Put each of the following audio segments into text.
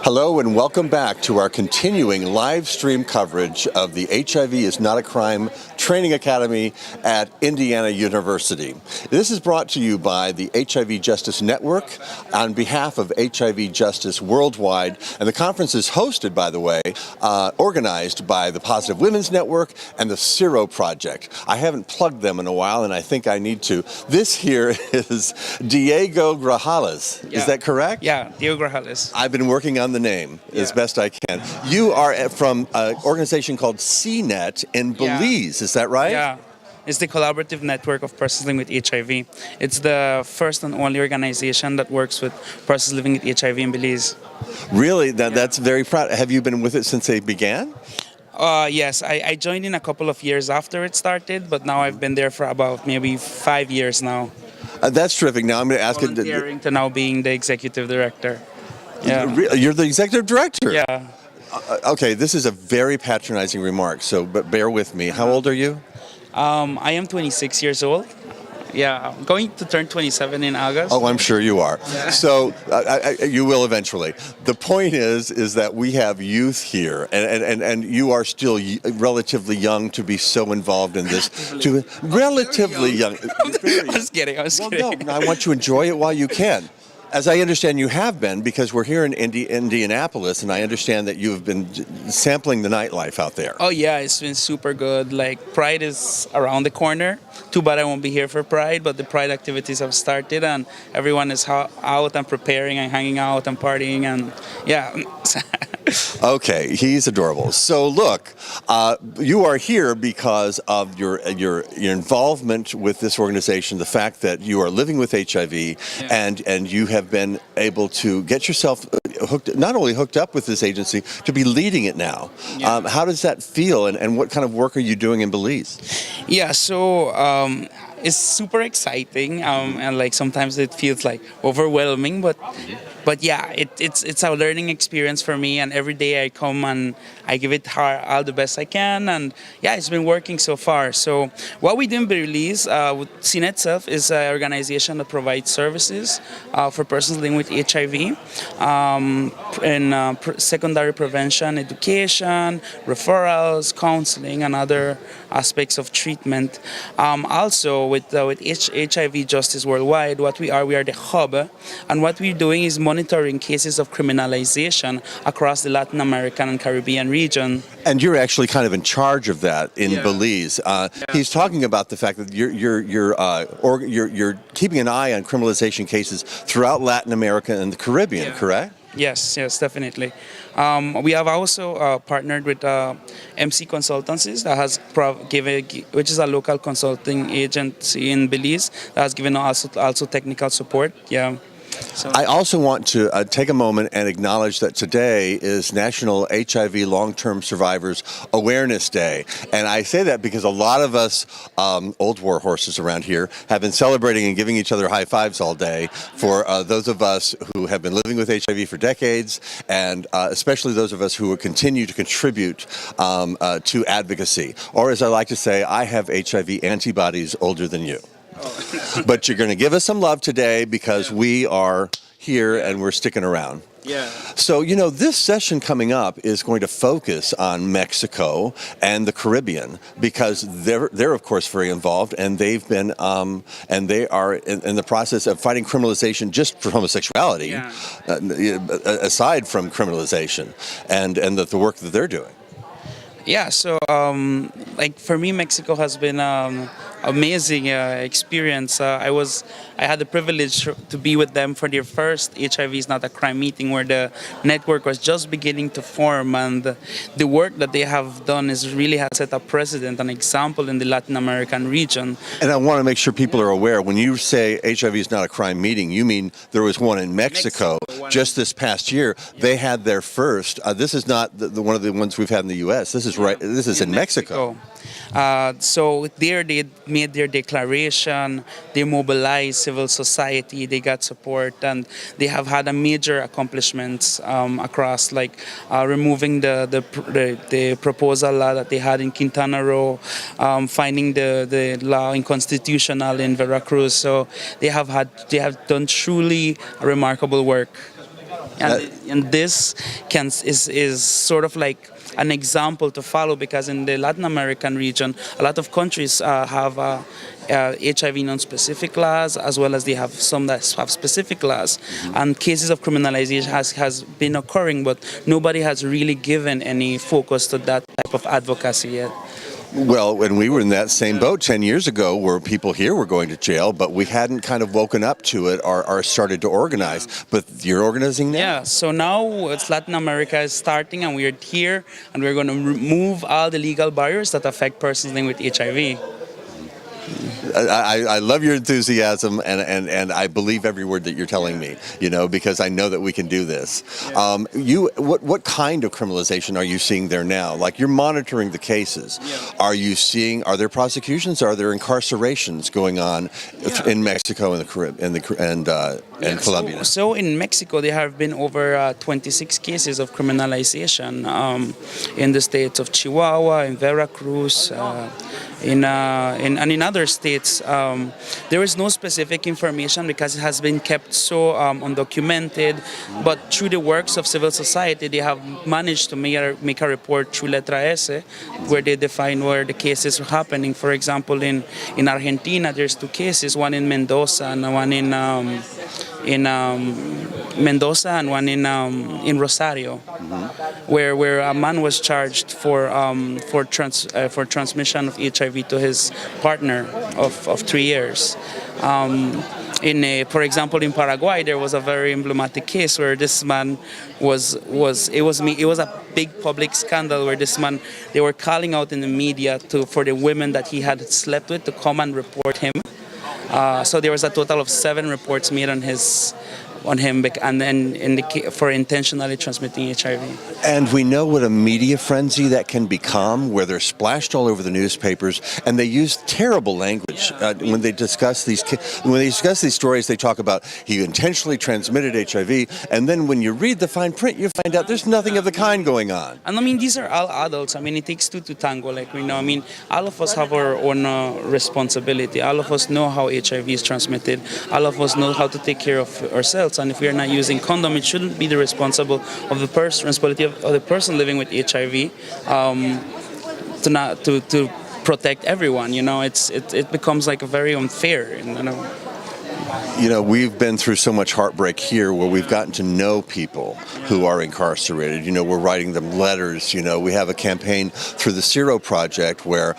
Hello and welcome back to our continuing live stream coverage of the HIV is Not a Crime Training Academy at Indiana University. This is brought to you by the HIV Justice Network on behalf of HIV Justice Worldwide, and the conference is hosted, by the way, organized by the Positive Women's Network and the SERO Project. I haven't plugged them in a while, and I think I need to. This here is Diego Grajales. Yeah. Is that correct? Yeah, Diego Grajales. I've been working on the name as best I can. You are from an organization called CNET in Belize, is that right? Yeah, it's the collaborative network of persons living with HIV. It's the first and only organization that works with persons living with HIV in Belize. Really? That's very proud. Have you been with it since they began? Yes, I joined in a couple of years after it started, but now I've been there for about maybe 5 years now. That's terrific. Now I'm going to ask you. Volunteering to now being the executive director. Yeah. You're the executive director? Yeah. Okay, this is a very patronizing remark, but bear with me. How old are you? I am 26 years old. Yeah, I'm going to turn 27 in August. Oh, I'm sure you are. Yeah. So you will eventually. The point is that we have youth here, and you are still relatively young to be so involved in this. Relatively young. I was kidding. No, I want you to enjoy it while you can. As I understand, you have been, because we're here in Indianapolis, and I understand that you have been sampling the nightlife out there. Oh yeah, it's been super good. Like, Pride is around the corner. Too bad I won't be here for Pride, but the Pride activities have started, and everyone is out and preparing and hanging out and partying, and yeah. Okay, he's adorable. So look, you are here because of your involvement with this organization, the fact that you are living with HIV, and you have been able to get yourself not only hooked up with this agency, to be leading it now. Yeah. How does that feel, and what kind of work are you doing in Belize? Yeah, so it's super exciting, and like sometimes it feels like overwhelming, but yeah, it's a learning experience for me, and every day I come and I give it all the best I can, and yeah, it's been working so far. So what we do in Belize with CNET itself is an organization that provides services for persons living with HIV in secondary prevention, education, referrals, counseling, and other aspects of treatment. Also with HIV Justice Worldwide, we are the hub, and what we're doing is monitoring cases of criminalization across the Latin American and Caribbean region. And you're actually kind of in charge of that in Belize. He's talking about the fact that you're keeping an eye on criminalization cases throughout Latin America and the Caribbean, correct? Yes, definitely. We have also partnered with MC Consultancies, that has which is a local consulting agency in Belize, that has given us also technical support. Yeah. So. I also want to take a moment and acknowledge that today is National HIV Long-Term Survivors Awareness Day. And I say that because a lot of us old war horses around here have been celebrating and giving each other high fives all day for those of us who have been living with HIV for decades, and especially those of us who will continue to contribute to advocacy. Or as I like to say, I have HIV antibodies older than you. But you're going to give us some love today because we are here and we're sticking around. Yeah. So, this session coming up is going to focus on Mexico and the Caribbean, because they're of course very involved, and they've been and they are in the process of fighting criminalization just for homosexuality, aside from criminalization, and the work that they're doing. Yeah, so like for me, Mexico has been amazing experience. I had the privilege to be with them for their first HIV is Not a Crime meeting, where the network was just beginning to form, and the work that they have done really has set a precedent, an example in the Latin American region. And I want to make sure people are aware, when you say HIV is Not a Crime meeting, you mean there was one in Mexico just this past year, they had their first. This is not the one of the ones we've had in the U.S. This is This is in Mexico. So there they made their declaration, they mobilized civil society, they got support, and they have had a major accomplishments across, like removing the proposal law that they had in Quintana Roo, finding the law unconstitutional in Veracruz. So they have done truly remarkable work, and this is sort of like an example to follow, because in the Latin American region, a lot of countries have HIV non-specific laws, as well as they have some that have specific laws. And cases of criminalization has been occurring, but nobody has really given any focus to that type of advocacy yet. Well, when we were in that same boat 10 years ago, where people here were going to jail, but we hadn't kind of woken up to it or started to organize. But you're organizing now? Yeah, so now it's Latin America is starting, and we're here, and we're going to remove all the legal barriers that affect persons living with HIV. I love your enthusiasm, and I believe every word that you're telling me, because I know that we can do this. What kind of criminalization are you seeing there now? Like, you're monitoring the cases. Are there prosecutions? Are there incarcerations going on in Mexico and the Caribbean and Colombia? So in Mexico, there have been over 26 cases of criminalization in the states of Chihuahua, in Veracruz, and in other states. There is no specific information because it has been kept so undocumented, but through the works of civil society, they have managed to make a report through Letra S, where they define where the cases are happening. For example, in Argentina, there's 2 cases, one in Mendoza and one in Mendoza and one in Rosario, where a man was charged for transmission of HIV to his partner of 3 years. For example, in Paraguay, there was a very emblematic case where this man it was a big public scandal where this man, they were calling out in the media for the women that he had slept with to come and report him. So there was a total of 7 reports made on him, and then for intentionally transmitting HIV. And we know what a media frenzy that can become, where they're splashed all over the newspapers, and they use terrible language when they discuss these. When they discuss these stories, they talk about he intentionally transmitted HIV, and then when you read the fine print, you find out there's nothing of the kind going on. And I mean, these are all adults. I mean, it takes 2 to tango. Like we know. I mean, all of us have our own responsibility. All of us know how HIV is transmitted. All of us know how to take care of ourselves. And if we are not using condom, it shouldn't be the responsibility of the person living with HIV to protect everyone. It becomes like a very unfair. We've been through so much heartbreak here where we've gotten to know people who are incarcerated. We're writing them letters. We have a campaign through the SERO Project where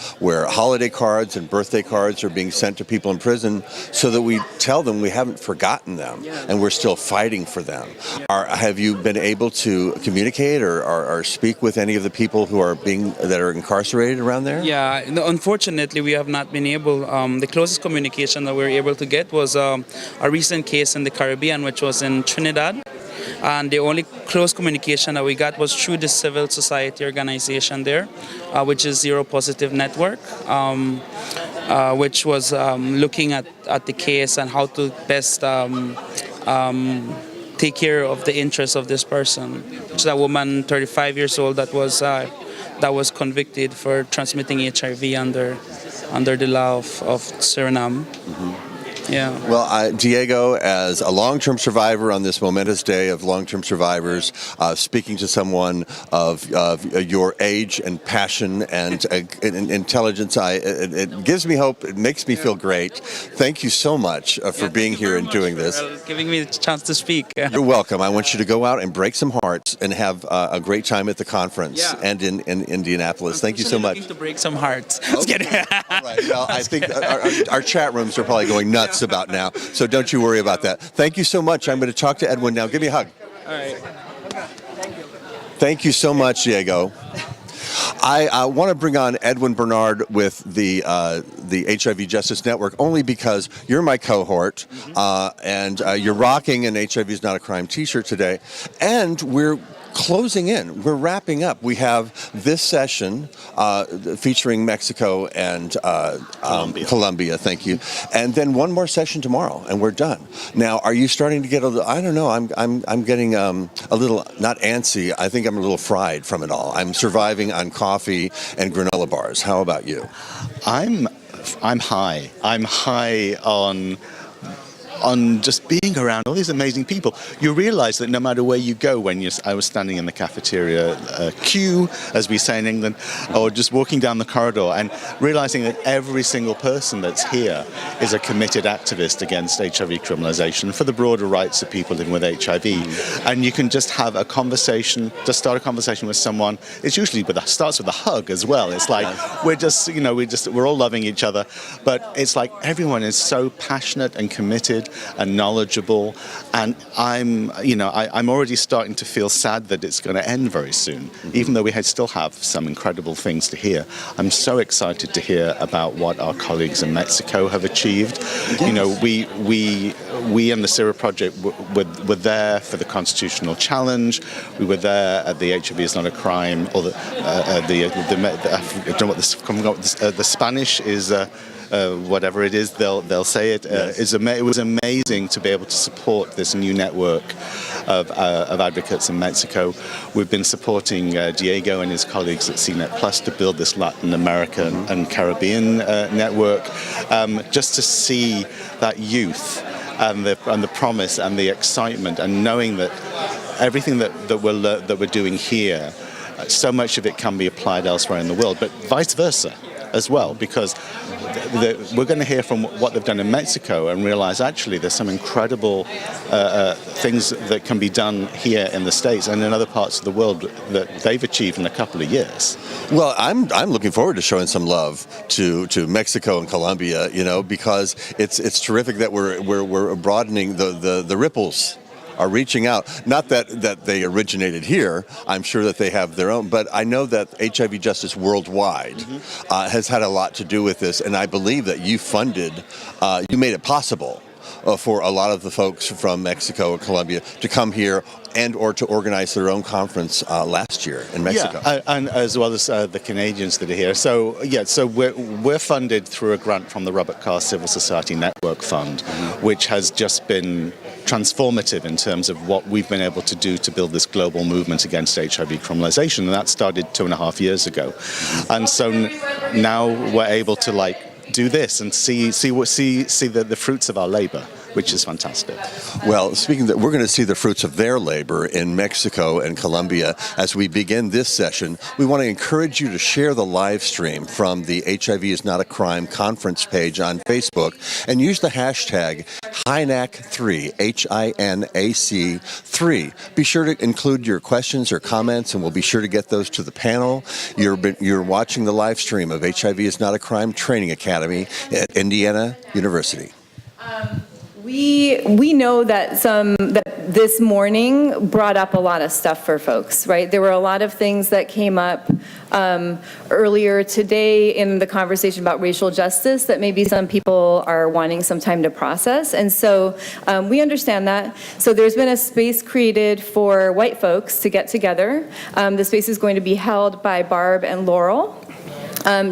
holiday cards and birthday cards are being sent to people in prison so that we tell them we haven't forgotten them and we're still fighting for them. Have you been able to communicate or speak with any of the people who are that are incarcerated around there? Yeah, unfortunately, we have not been able. The closest communication that we were able to get was a recent case in the Caribbean, which was in Trinidad. And the only close communication that we got was through the civil society organization there, which is Zero Positive Network, which was looking at the case and how to best take care of the interests of this person. Which is a woman, 35 years old, that was convicted for transmitting HIV under the law of Suriname. Mm-hmm. Yeah. Well, Diego, as a long-term survivor on this momentous day of long-term survivors, speaking to someone of your age and passion and intelligence, it gives me hope. It makes me feel great. Thank you so much for being here and doing this. Giving me the chance to speak. You're welcome. I want you to go out and break some hearts and have a great time at the conference and in Indianapolis. Thank you so much. To break some hearts. Okay. All right. Well, I think our chat rooms are probably going nuts about now, so don't you worry about that. Thank you so much. I'm going to talk to Edwin now. Give me a hug. All right. Thank you so much, Diego. I want to bring on Edwin Bernard with the HIV Justice Network only because you're my cohort, and you're rocking an HIV is Not a Crime t-shirt today, and we're closing in. We're wrapping up. We have this session featuring Mexico and Colombia. Thank you. And then one more session tomorrow, and we're done. Now, are you starting to get a little? I don't know. I'm getting a little not antsy. I think I'm a little fried from it all. I'm surviving on coffee and granola bars. How about you? I'm high. I'm high on just being around all these amazing people. You realize that no matter where you go, I was standing in the cafeteria queue, as we say in England, or just walking down the corridor and realizing that every single person that's here is a committed activist against HIV criminalization for the broader rights of people living with HIV. And you can just have a conversation, just start a conversation with someone. It's usually starts with a hug as well. It's like we're all loving each other, but it's like everyone is so passionate and committed and knowledgeable, and I'm already starting to feel sad that it's going to end very soon, even though we still have some incredible things to hear. I'm so excited to hear about what our colleagues in Mexico have achieved. Yes. You know, we and the SERO Project were there for the constitutional challenge. We were there at the HIV is Not a Crime, or the Spanish is. Whatever it is, they'll say it. Yes. It was amazing to be able to support this new network of advocates in Mexico. We've been supporting Diego and his colleagues at CNET+ to build this Latin American and Caribbean network, just to see that youth and the promise and the excitement, and knowing that everything that we're doing here, so much of it can be applied elsewhere in the world, but vice versa as well, because we're going to hear from what they've done in Mexico and realize actually there's some incredible things that can be done here in the States and in other parts of the world that they've achieved in a couple of years. Well, I'm looking forward to showing some love to Mexico and Colombia, because it's terrific that we're broadening the ripples are reaching out. Not that they originated here. I'm sure that they have their own, but I know that HIV Justice Worldwide has had a lot to do with this, and I believe that you made it possible for a lot of the folks from Mexico or Colombia to come here and or to organize their own conference last year in Mexico. Yeah, and as well as the Canadians that are here. So we're funded through a grant from the Robert Carr Civil Society Network Fund, which has just been transformative in terms of what we've been able to do to build this global movement against HIV criminalization, and that started 2.5 years ago. And so now we're able to do this and see the fruits of our labor, which is fantastic. Well, speaking of that, we're going to see the fruits of their labor in Mexico and Colombia as we begin this session. We want to encourage you to share the live stream from the HIV is Not a Crime conference page on Facebook and use the hashtag HINAC3, HINAC3. Be sure to include your questions or comments, and we'll be sure to get those to the panel. You're watching the live stream of HIV is Not a Crime Training Academy at Indiana University. We know that this morning brought up a lot of stuff for folks, right? There were a lot of things that came up earlier today in the conversation about racial justice that maybe some people are wanting some time to process. And so we understand that. So there's been a space created for white folks to get together. The space is going to be held by Barb and Laurel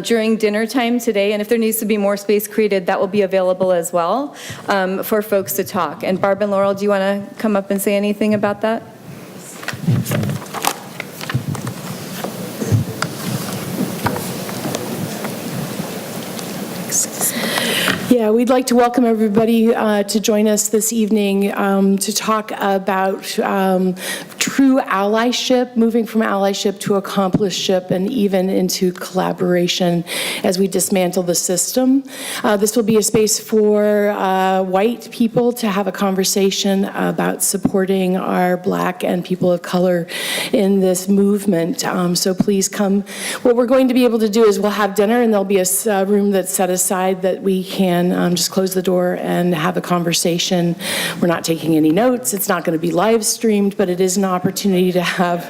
during dinner time today, and if there needs to be more space created, that will be available as well for folks to talk. And Barb and Laurel, do you want to come up and say anything about that? Yeah, we'd like to welcome everybody to join us this evening to talk about true allyship, moving from allyship to accomplishship and even into collaboration as we dismantle the system. This will be a space for white people to have a conversation about supporting our Black and people of color in this movement. So please come. What we're going to be able to do is we'll have dinner, and there'll be a room that's set aside that we can just close the door and have a conversation. We're not taking any notes. It's not going to be live streamed, but it is an opportunity to have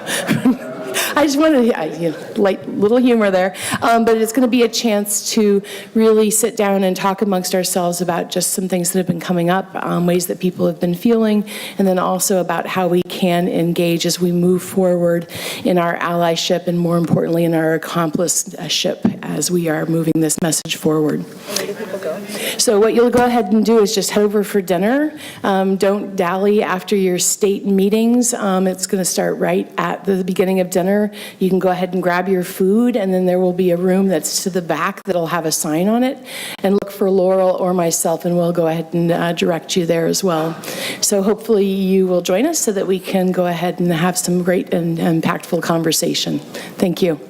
I just wanted to, light little humor there. But it's going to be a chance to really sit down and talk amongst ourselves about just some things that have been coming up, ways that people have been feeling, and then also about how we can engage as we move forward in our allyship and, more importantly, in our accompliship as we are moving this message forward. So what you'll go ahead and do is just head over for dinner. Don't dally after your state meetings. It's going to start right at the beginning of dinner. You can go ahead and grab your food, and then there will be a room that's to the back that'll have a sign on it. And look for Laurel or myself, and we'll go ahead and direct you there as well. So hopefully you will join us so that we can go ahead and have some great and impactful conversation. Thank you.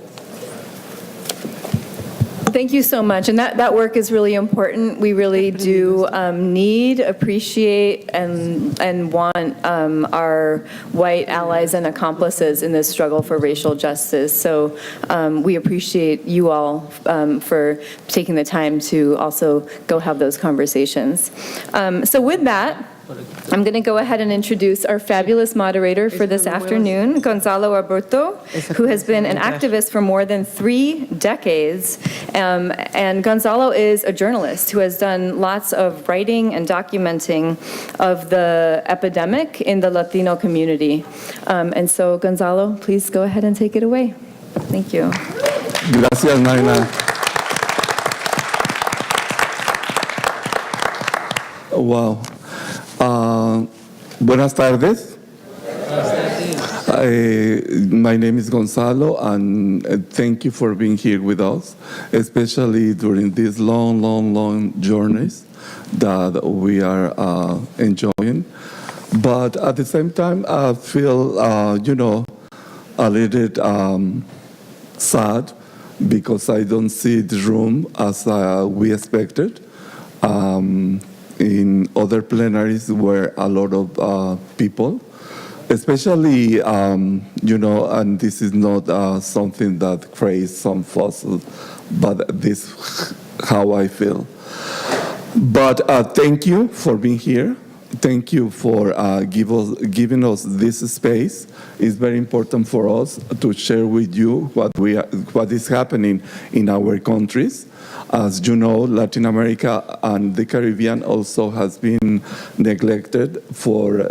Thank you so much. And that work is really important. We really do need, appreciate, and want our white allies and accomplices in this struggle for racial justice. So we appreciate you all for taking the time to also go have those conversations. So with that, I'm going to go ahead and introduce our fabulous moderator for this afternoon, Gonzalo Aburto, who has been an activist for more than 3 decades. And Gonzalo is a journalist who has done lots of writing and documenting of the epidemic in the Latino community. And so, Gonzalo, please go ahead and take it away. Thank you. Gracias, Naina. Wow. Buenas tardes. My name is Gonzalo, and thank you for being here with us, especially during these long journeys that we are enjoying. But at the same time, I feel, a little sad because I don't see the room as we expected. In other plenaries were a lot of people, especially, and this is not something that creates some fuss, but this is how I feel. But thank you for being here. Thank you for giving us this space. It's very important for us to share with you what is happening in our countries. As you know, Latin America and the Caribbean also has been neglected for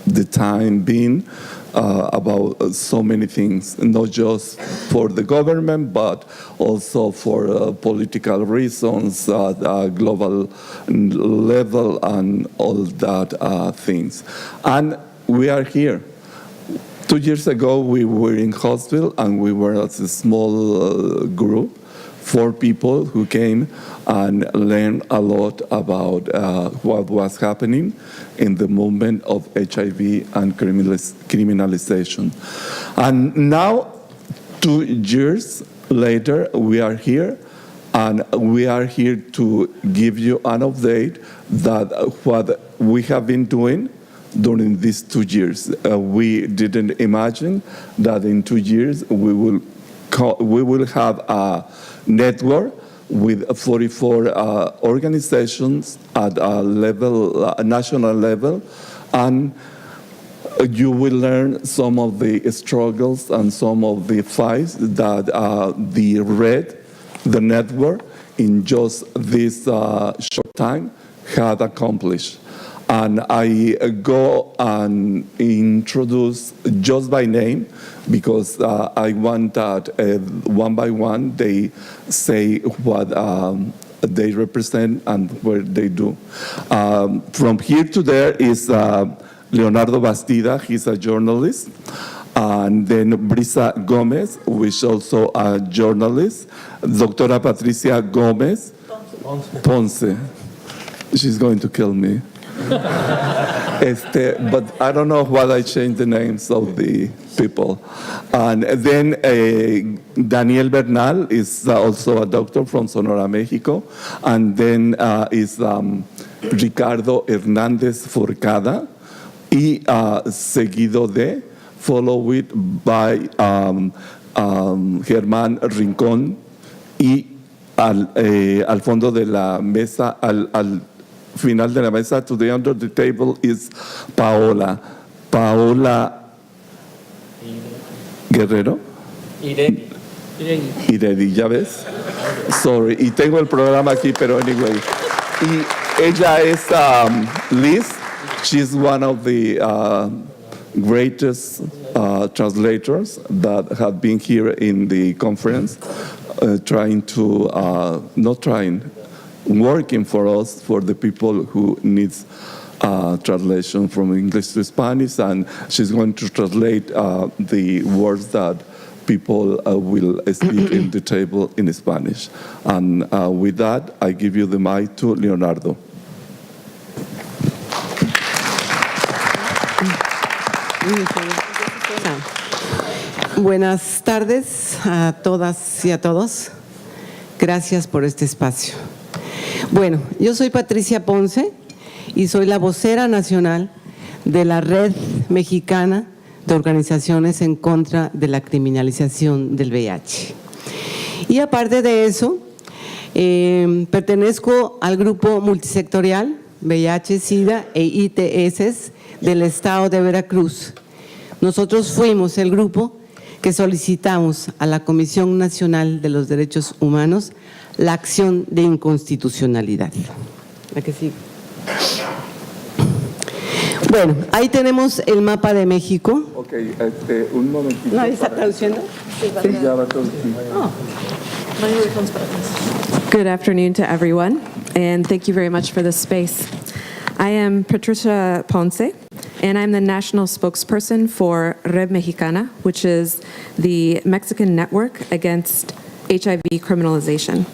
the time being about so many things, not just for the government, but also for political reasons at a global level and all that things. And we are here. 2 years ago, we were in hospital, and we were as a small group, 4 people who came and learned a lot about what was happening in the movement of HIV and criminalization. And now, 2 years later, we are here, and we are here to give you an update that what we have been doing during these 2 years. We didn't imagine that in 2 years we will have a network with 44 organizations at a national level, and you will learn some of the struggles and some of the fights that the network, in just this short time, had accomplished. And I go and introduce just by name, because I want that one by one they say what they represent and what they do. From here to there is Leonardo Bastidas, he's a journalist. And then Brisa Gomez, who is also a journalist. Doctora Patricia Ponce. She's going to kill me. But I don't know why I changed the names of the people. And then Daniel Bernal is also a doctor from Sonora, Mexico. And then is Ricardo Hernandez Forcada. Y seguido de, followed by Germán Rincón. Y al fondo de la mesa, al final de la mesa, today under the table is Paola Guerrero. Iredi, ya ves. Sorry, y tengo el programa aquí, pero anyway. Y ella es Liz. She's one of the greatest translators that have been here in the conference, working for us, for the people who needs translation from English to Spanish, and she's going to translate the words that people will speak in the table in Spanish. And with that, I give you the mic to Leonardo. Buenas tardes a todas y a todos. Gracias por este espacio. Bueno, yo soy Patricia Ponce y soy la vocera nacional de la Red Mexicana de Organizaciones en contra de la criminalización del VIH. Y aparte de eso, pertenezco al grupo multisectorial VIH, SIDA e ITS del estado de Veracruz. Nosotros fuimos el grupo que solicitamos a la Comisión Nacional de los Derechos Humanos la acción de inconstitucionalidad. ¿La que sigue? Bueno, ahí tenemos el mapa de México. Ok, un momentito. ¿No está traduciendo? Sí, ya va traduciendo. Good afternoon to everyone, and thank you very much for this space. I am Patricia Ponce, and I'm the national spokesperson for Red Mexicana, which is the Mexican network against HIV criminalization.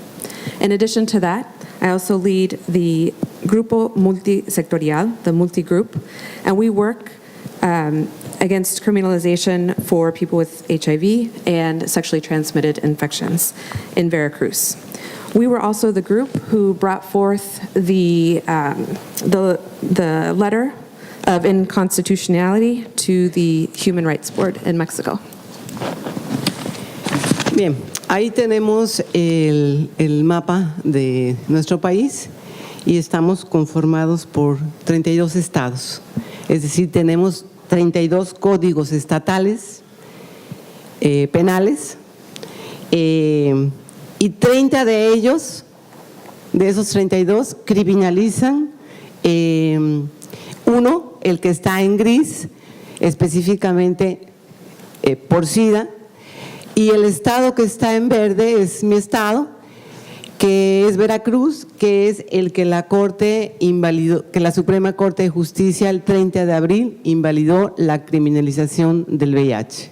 In addition to that, I also lead the Grupo Multisectorial, the multi-group, and we work against criminalization for people with HIV and sexually transmitted infections in Veracruz. We were also the group who brought forth the letter of inconstitutionality to the Human Rights Board in Mexico. Bien, ahí tenemos el mapa de nuestro país y estamos conformados por 32 estados. Es decir, tenemos 32 códigos estatales, penales, y 30 de ellos, de esos 32, criminalizan. Uno, el que está en gris, específicamente por SIDA, y el estado que está en verde es mi estado, que es Veracruz, que es el que la Corte invalidó, que la Suprema Corte de Justicia el 30 de abril invalidó la criminalización del VIH.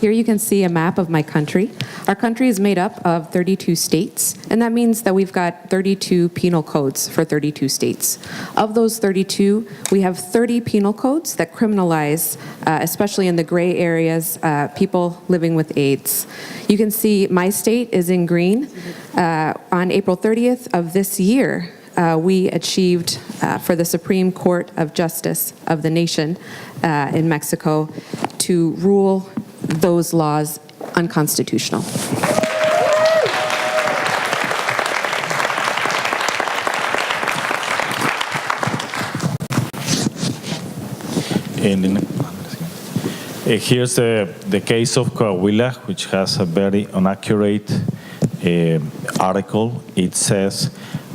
Here you can see a map of my country. Our country is made up of 32 states, and that means that we've got 32 penal codes for 32 states. Of those 32, we have 30 penal codes that criminalize, especially in the gray areas, people living with AIDS. You can see my state is in green. On April 30th of this year, we achieved for the Supreme Court of Justice of the nation in Mexico to rule those laws unconstitutional. Here's the case of Coahuila, which has a very inaccurate article. It says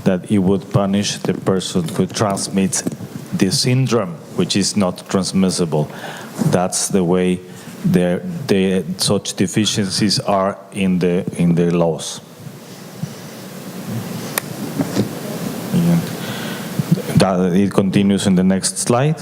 that it would punish the person who transmits the syndrome, which is not transmissible. That's the way such deficiencies are in the laws. It continues in the next slide.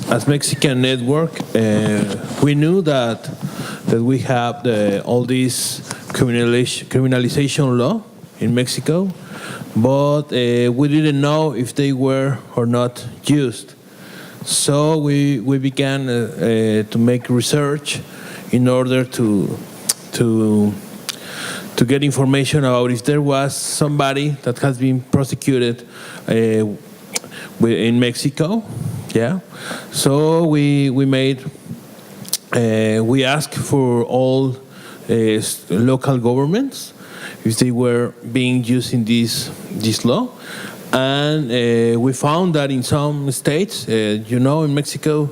As Mexican network, we knew that we have all this criminalization law in Mexico, but we didn't know if they were or not used. So we began to make research in order to to get information about if there was somebody that has been prosecuted in Mexico. Yeah, so we asked for all local governments if they were being used in this law, and we found that in some states, in Mexico,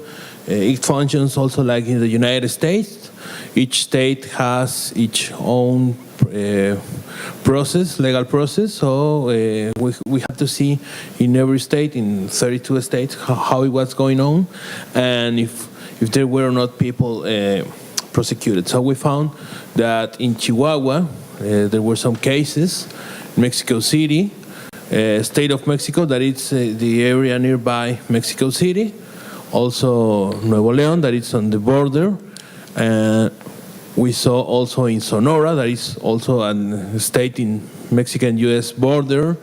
it functions also like in the United States. Each state has its own legal process. So we have to see in every state, in 32 states, how it was going on, and if there were or not people prosecuted. So we found that in Chihuahua, there were some cases. In Mexico City, state of Mexico, that is the area nearby Mexico City. Also Nuevo León, that is on the border. We saw also in Sonora, that is also a state in Mexican-U.S. border.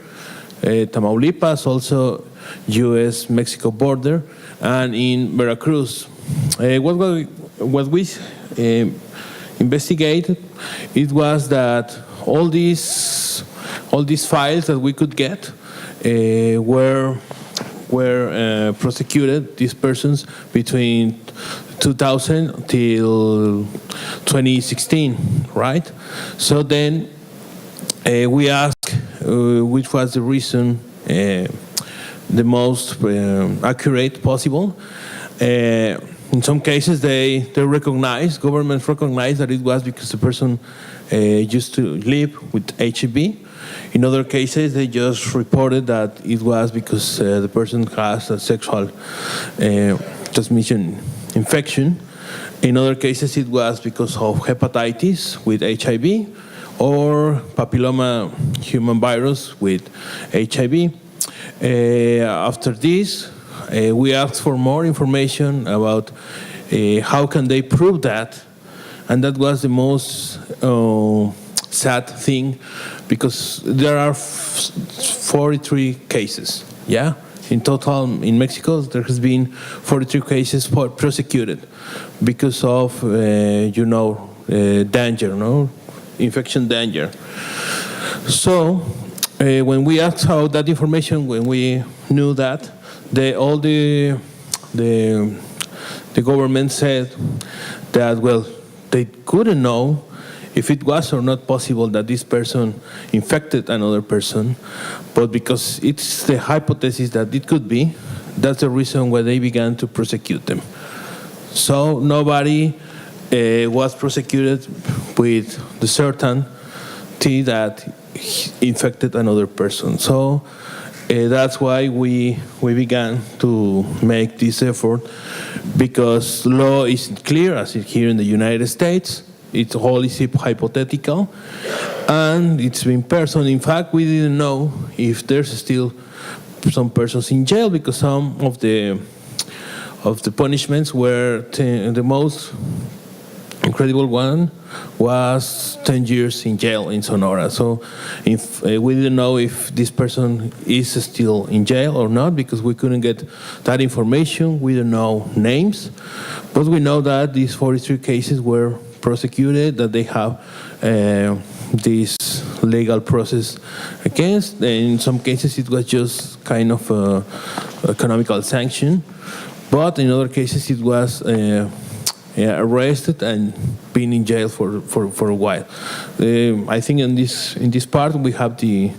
Tamaulipas, also U.S.-Mexico border. And in Veracruz. What we investigated, it was that all these files that we could get were prosecuted, these persons, between 2000 till 2016, right? So then we asked which was the reason, the most accurate possible. In some cases, governments recognized that it was because the person used to live with HIV. In other cases, they just reported that it was because the person has a sexual transmission infection. In other cases, it was because of hepatitis with HIV or papilloma human virus with HIV. After this, we asked for more information about how can they prove that, and that was the most sad thing, because there are 43 cases. Yeah, in total in Mexico there has been 43 cases prosecuted because of danger, infection danger. So when we asked how that information, when we knew that, the government said that, well, they couldn't know if it was or not possible that this person infected another person, but because it's the hypothesis that it could be, that's the reason why they began to prosecute them. So nobody was prosecuted with the certainty that he infected another person. So that's why we began to make this effort, because law isn't clear as it here in the United States. It's wholly hypothetical, and it's been personal. In fact, we didn't know if there's still some persons in jail, because some of the punishments were the most incredible one was 10 years in jail in Sonora. So if we didn't know if this person is still in jail or not, because we couldn't get that information. We don't know names, but we know that these 43 cases were prosecuted, that they have this legal process against. And in some cases it was just kind of economical sanction, but in other cases it was arrested and been in jail for a while. I think in this part we have the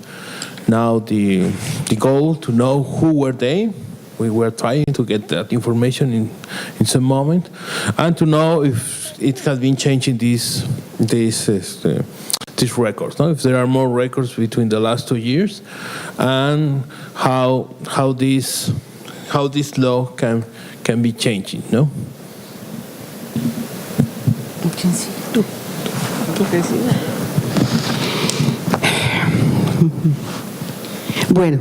goal to know who were they. We were trying to get that information in some moment, and to know if it has been changing these records. No? If there are more records between the last 2 years, and how this law can be changing. No. Bueno,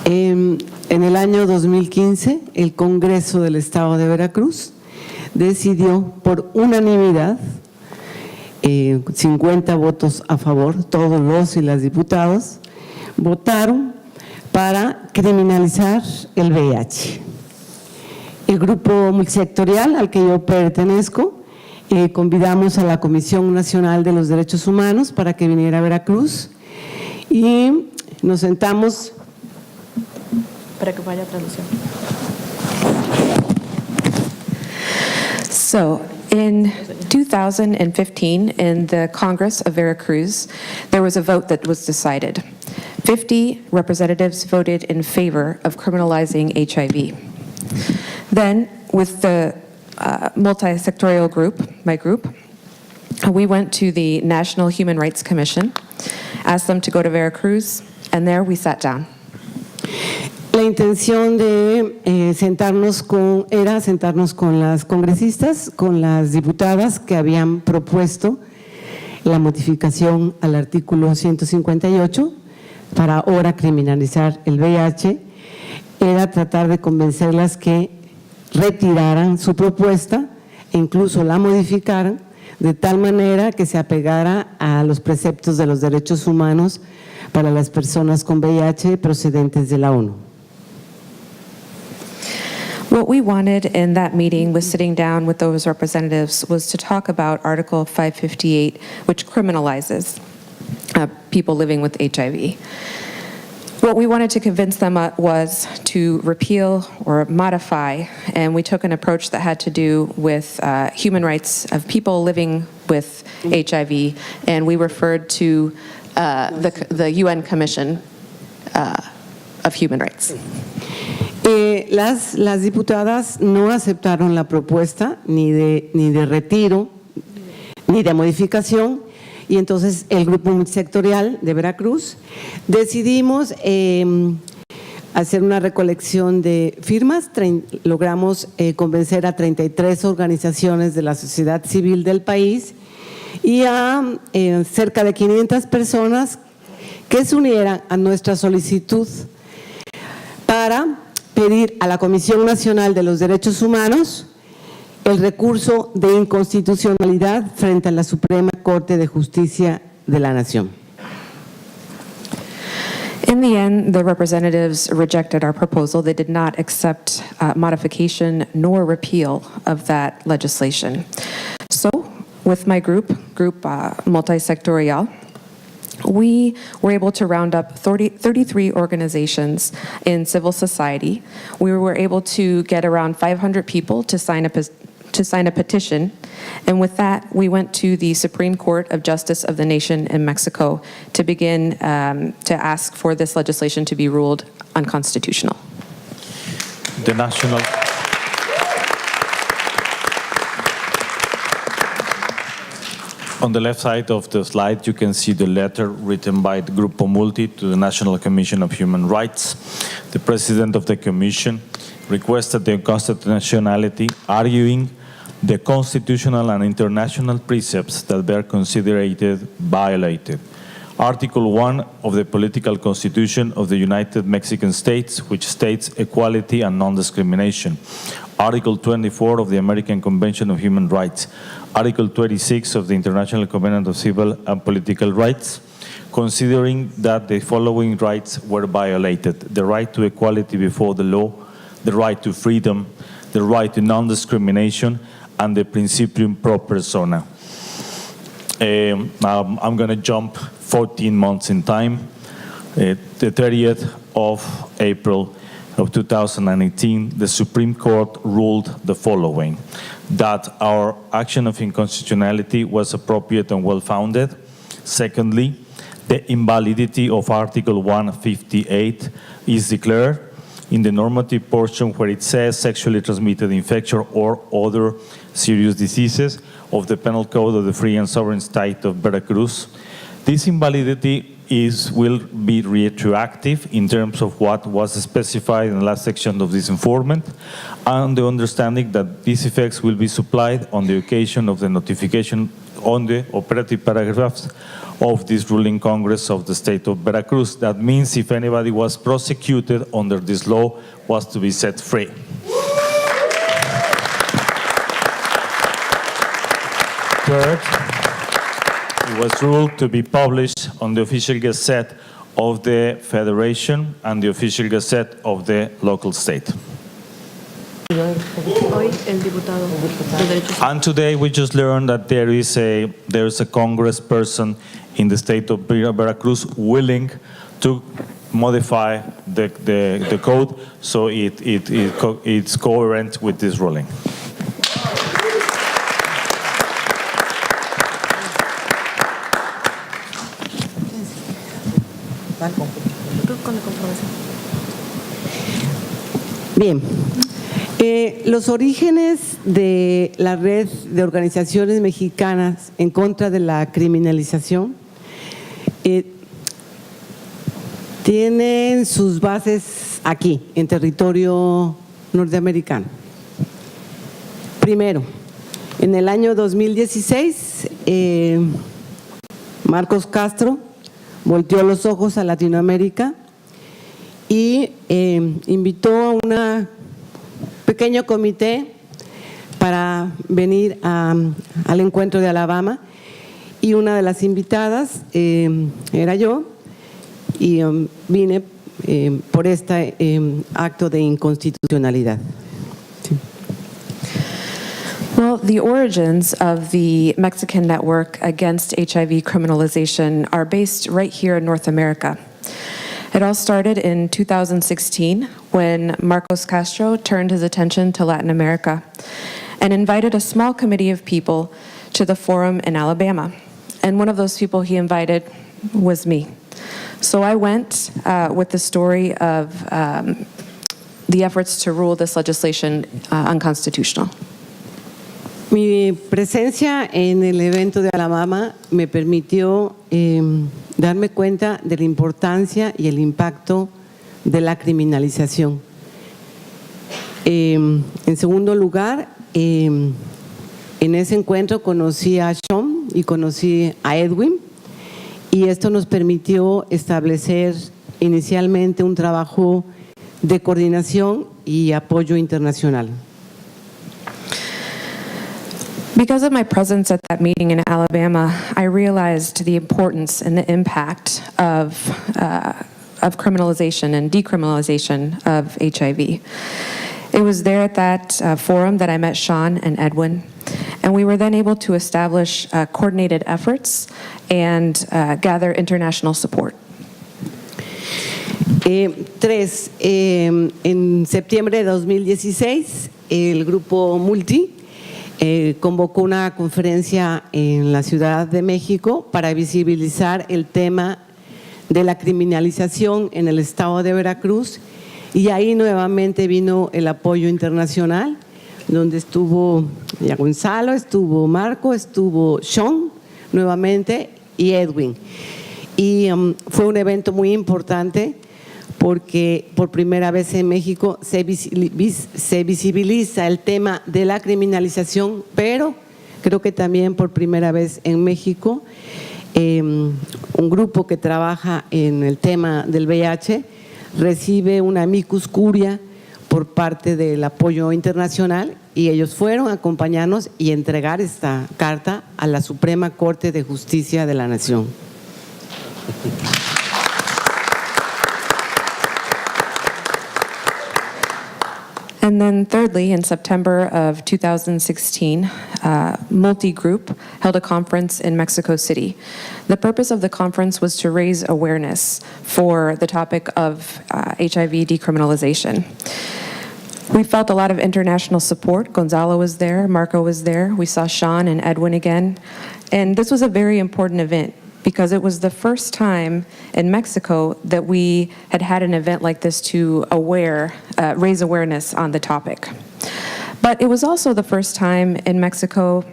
en el año 2015, el Congreso del Estado de Veracruz decidió por unanimidad, 50 votos a favor, todos los y las diputados votaron para criminalizar el VIH. El grupo multisectorial al que yo pertenezco convidamos a la Comisión Nacional de los Derechos Humanos para que viniera a Veracruz y nos sentamos para que vaya traducción. So, in 2015, in the Congress of Veracruz, there was a vote that was decided. 50 representatives voted in favor of criminalizing HIV. Then, with the multi-sectorial group, my group, we went to the National Human Rights Commission, asked them to go to Veracruz, and there we sat down. La intención de era sentarnos con las congresistas, con las diputadas que habían propuesto la modificación al artículo 158 para ahora criminalizar el VIH, era tratar de convencerlas que retiraran su propuesta e incluso la modificaran de tal manera que se apegara a los preceptos de los derechos humanos para las personas con VIH procedentes de la ONU. What we wanted in that meeting was sitting down with those representatives was to talk about Article 558, which criminalizes people living with HIV. What we wanted to convince them was to repeal or modify, and we took an approach that had to do with human rights of people living with HIV, and we referred to the UN Commission of Human Rights. Las diputadas no aceptaron la propuesta ni de retiro ni de modificación, y entonces el grupo multisectorial de Veracruz decidimos hacer una recolección de firmas. Logramos convencer a 33 organizaciones de la sociedad civil del país y a cerca de 500 personas que se unieran a nuestra solicitud para pedir a la Comisión Nacional de los Derechos Humanos el recurso de inconstitucionalidad frente a la Suprema Corte de Justicia de la Nación. In the end, the representatives rejected our proposal. They did not accept modification nor repeal of that legislation. So, with my group multisectorial, we were able to round up 33 organizations in civil society. We were able to get around 500 people to sign a petition, and with that, we went to the Supreme Court of Justice of the Nation in Mexico to begin to ask for this legislation to be ruled unconstitutional. The national. On the left side of the slide, you can see the letter written by the Grupo Multi to the National Commission of Human Rights. The president of the commission requested the unconstitutionality, arguing the constitutional and international precepts that were considered violated. Article 1 of the Political Constitution of the United Mexican States, which states equality and non-discrimination. Article 24 of the American Convention of Human Rights. Article 26 of the International Covenant of Civil and Political Rights, considering that the following rights were violated: the right to equality before the law, the right to freedom, the right to non-discrimination, and the principium pro persona. I'm going to jump 14 months in time. The 30th of April of 2018, the Supreme Court ruled the following: that our action of inconstitutionality was appropriate and well-founded. Secondly, the invalidity of Article 158 is declared in the normative portion where it says sexually transmitted infection or other serious diseases of the Penal Code of the Free and Sovereign State of Veracruz. This invalidity will be retroactive in terms of what was specified in the last section of this informant, and the understanding that these effects will be supplied on the occasion of the notification on the operative paragraphs of this ruling Congress of the state of Veracruz. That means if anybody was prosecuted under this law was to be set free. Third, it was ruled to be published on the official gazette of the Federation and the official gazette of the local state. el diputado de derechos. And today we just learned that there is a congressperson in the state of Veracruz willing to modify the code so it's coherent with this ruling. Bien, los orígenes de la red de organizaciones mexicanas en contra de la criminalización tienen sus bases aquí, en territorio norteamericano. Primero, en el año 2016, Marcos Castro volteó los ojos a Latinoamérica y invitó a un pequeño comité para venir al encuentro de Alabama, y una de las invitadas era yo, y vine por este acto de inconstitucionalidad. Sí. Well, the origins of the Mexican Network Against HIV Criminalization are based right here in North America. It all started in 2016 when Marcos Castro turned his attention to Latin America and invited a small committee of people to the forum in Alabama. And one of those people he invited was me. So I went with the story of the efforts to rule this legislation unconstitutional. Mi presencia en el evento de Alabama me permitió darme cuenta de la importancia y el impacto de la criminalización. En segundo lugar, en ese encuentro conocí a Sean y conocí a Edwin, y esto nos permitió establecer inicialmente un trabajo de coordinación y apoyo internacional. Because of my presence at that meeting in Alabama, I realized the importance and the impact of criminalization and decriminalization of HIV. It was there at that forum that I met Sean and Edwin, and we were then able to establish coordinated efforts and gather international support. Tres, en septiembre de 2016, el grupo Multi convocó una conferencia en la Ciudad de México para visibilizar el tema de la criminalización en el estado de Veracruz, y ahí nuevamente vino el apoyo internacional, donde estuvo ya Gonzalo, estuvo Marco, estuvo Sean nuevamente y Edwin. Y fue un evento muy importante porque por primera vez en México se visibiliza el tema de la criminalización, pero creo que también por primera vez en México un grupo que trabaja en el tema del VIH recibe una amicus curia por parte del apoyo internacional, y ellos fueron a acompañarnos y entregar esta carta a la Suprema Corte de Justicia de la Nación. And then thirdly, in September of 2016, Multi-Group held a conference in Mexico City. The purpose of the conference was to raise awareness for the topic of HIV decriminalization. We felt a lot of international support. Gonzalo was there, Marco was there, we saw Sean and Edwin again. And this was a very important event because it was the first time in Mexico that we had had an event like this to raise awareness on the topic. But it was also the first time in Mexico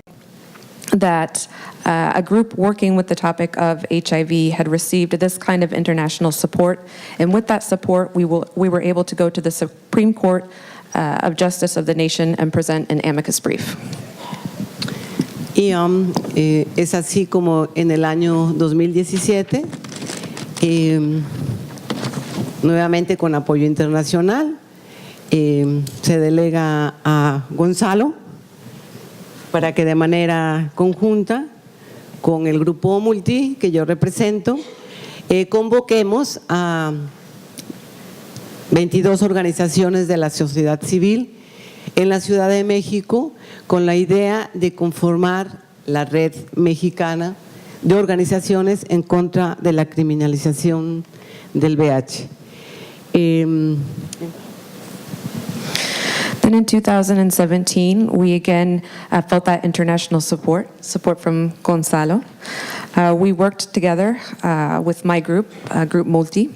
that a group working with the topic of HIV had received this kind of international support. And with that support, we were able to go to the Supreme Court of Justice of the nation and present an amicus brief. Y es así como en el año 2017, nuevamente con apoyo internacional, se delega a Gonzalo para que de manera conjunta con el grupo Multi, que yo represento, convoquemos a 22 organizaciones de la sociedad civil en la Ciudad de México con la idea de conformar la red mexicana de organizaciones en contra de la criminalización del VIH. Then in 2017, we again felt that international support from Gonzalo. We worked together with my group, Group Multi,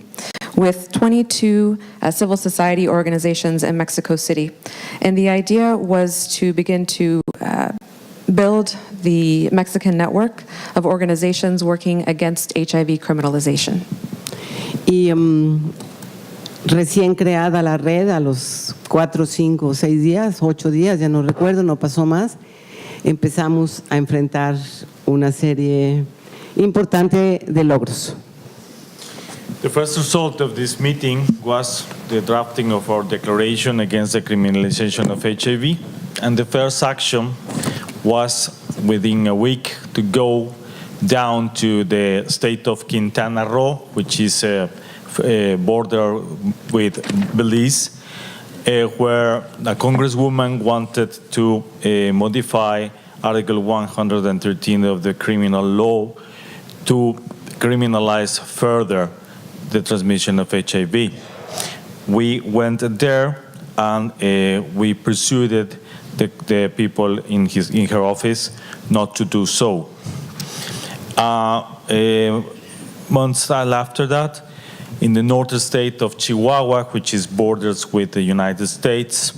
with 22 civil society organizations in Mexico City. And the idea was to begin to build the Mexican network of organizations working against HIV criminalization. Y recién creada la red, a los 4, 5, 6 días, 8 días, ya no recuerdo, no pasó más, empezamos a enfrentar una serie importante de logros. The first result of this meeting was the drafting of our declaration against the criminalization of HIV, and the first action was within a week to go down to the state of Quintana Roo, which is a border with Belize, where a congresswoman wanted to modify Article 113 of the criminal law to criminalize further the transmission of HIV. We went there and we persuaded the people in her office not to do so. Months after that, in the northern state of Chihuahua, which is borders with the United States,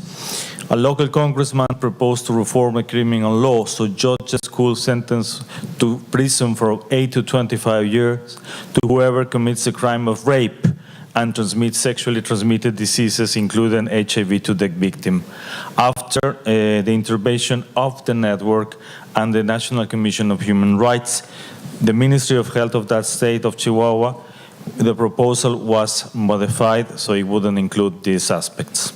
a local congressman proposed to reform the criminal law so judges could sentence to prison for 8 to 25 years to whoever commits a crime of rape and transmits sexually transmitted diseases, including HIV, to the victim. After the intervention of the network and the National Commission of Human Rights, the Ministry of Health of that state of Chihuahua, the proposal was modified so it wouldn't include these aspects.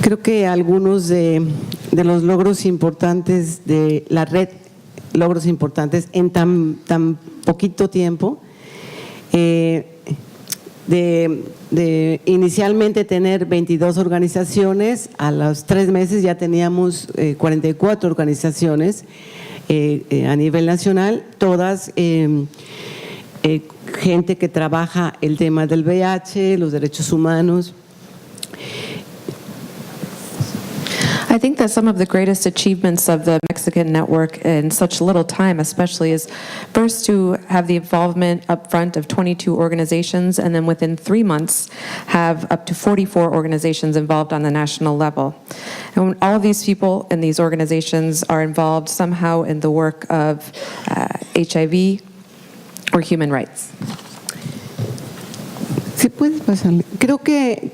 Creo que algunos de los logros importantes de la red, logros importantes en tan poquito tiempo, de inicialmente tener 22 organizaciones, a los 3 meses ya teníamos 44 organizaciones a nivel nacional, todas gente que trabaja el tema del VIH, los derechos humanos. I think that some of the greatest achievements of the Mexican network in such little time especially is first to have the involvement up front of 22 organizations, and then within 3 months have up to 44 organizations involved on the national level. And all of these people in these organizations are involved somehow in the work of HIV or human rights. Sí, puedes pasarle. Creo que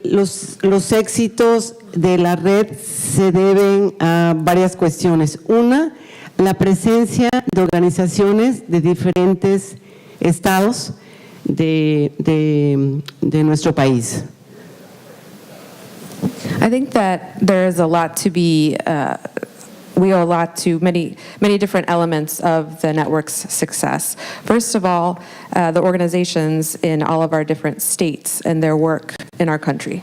los éxitos de la red se deben a varias cuestiones. Una, la presencia de organizaciones de diferentes estados de nuestro país. I think that there is a lot to be we owe a lot to many different elements of the network's success. First of all, the organizations in all of our different states and their work in our country.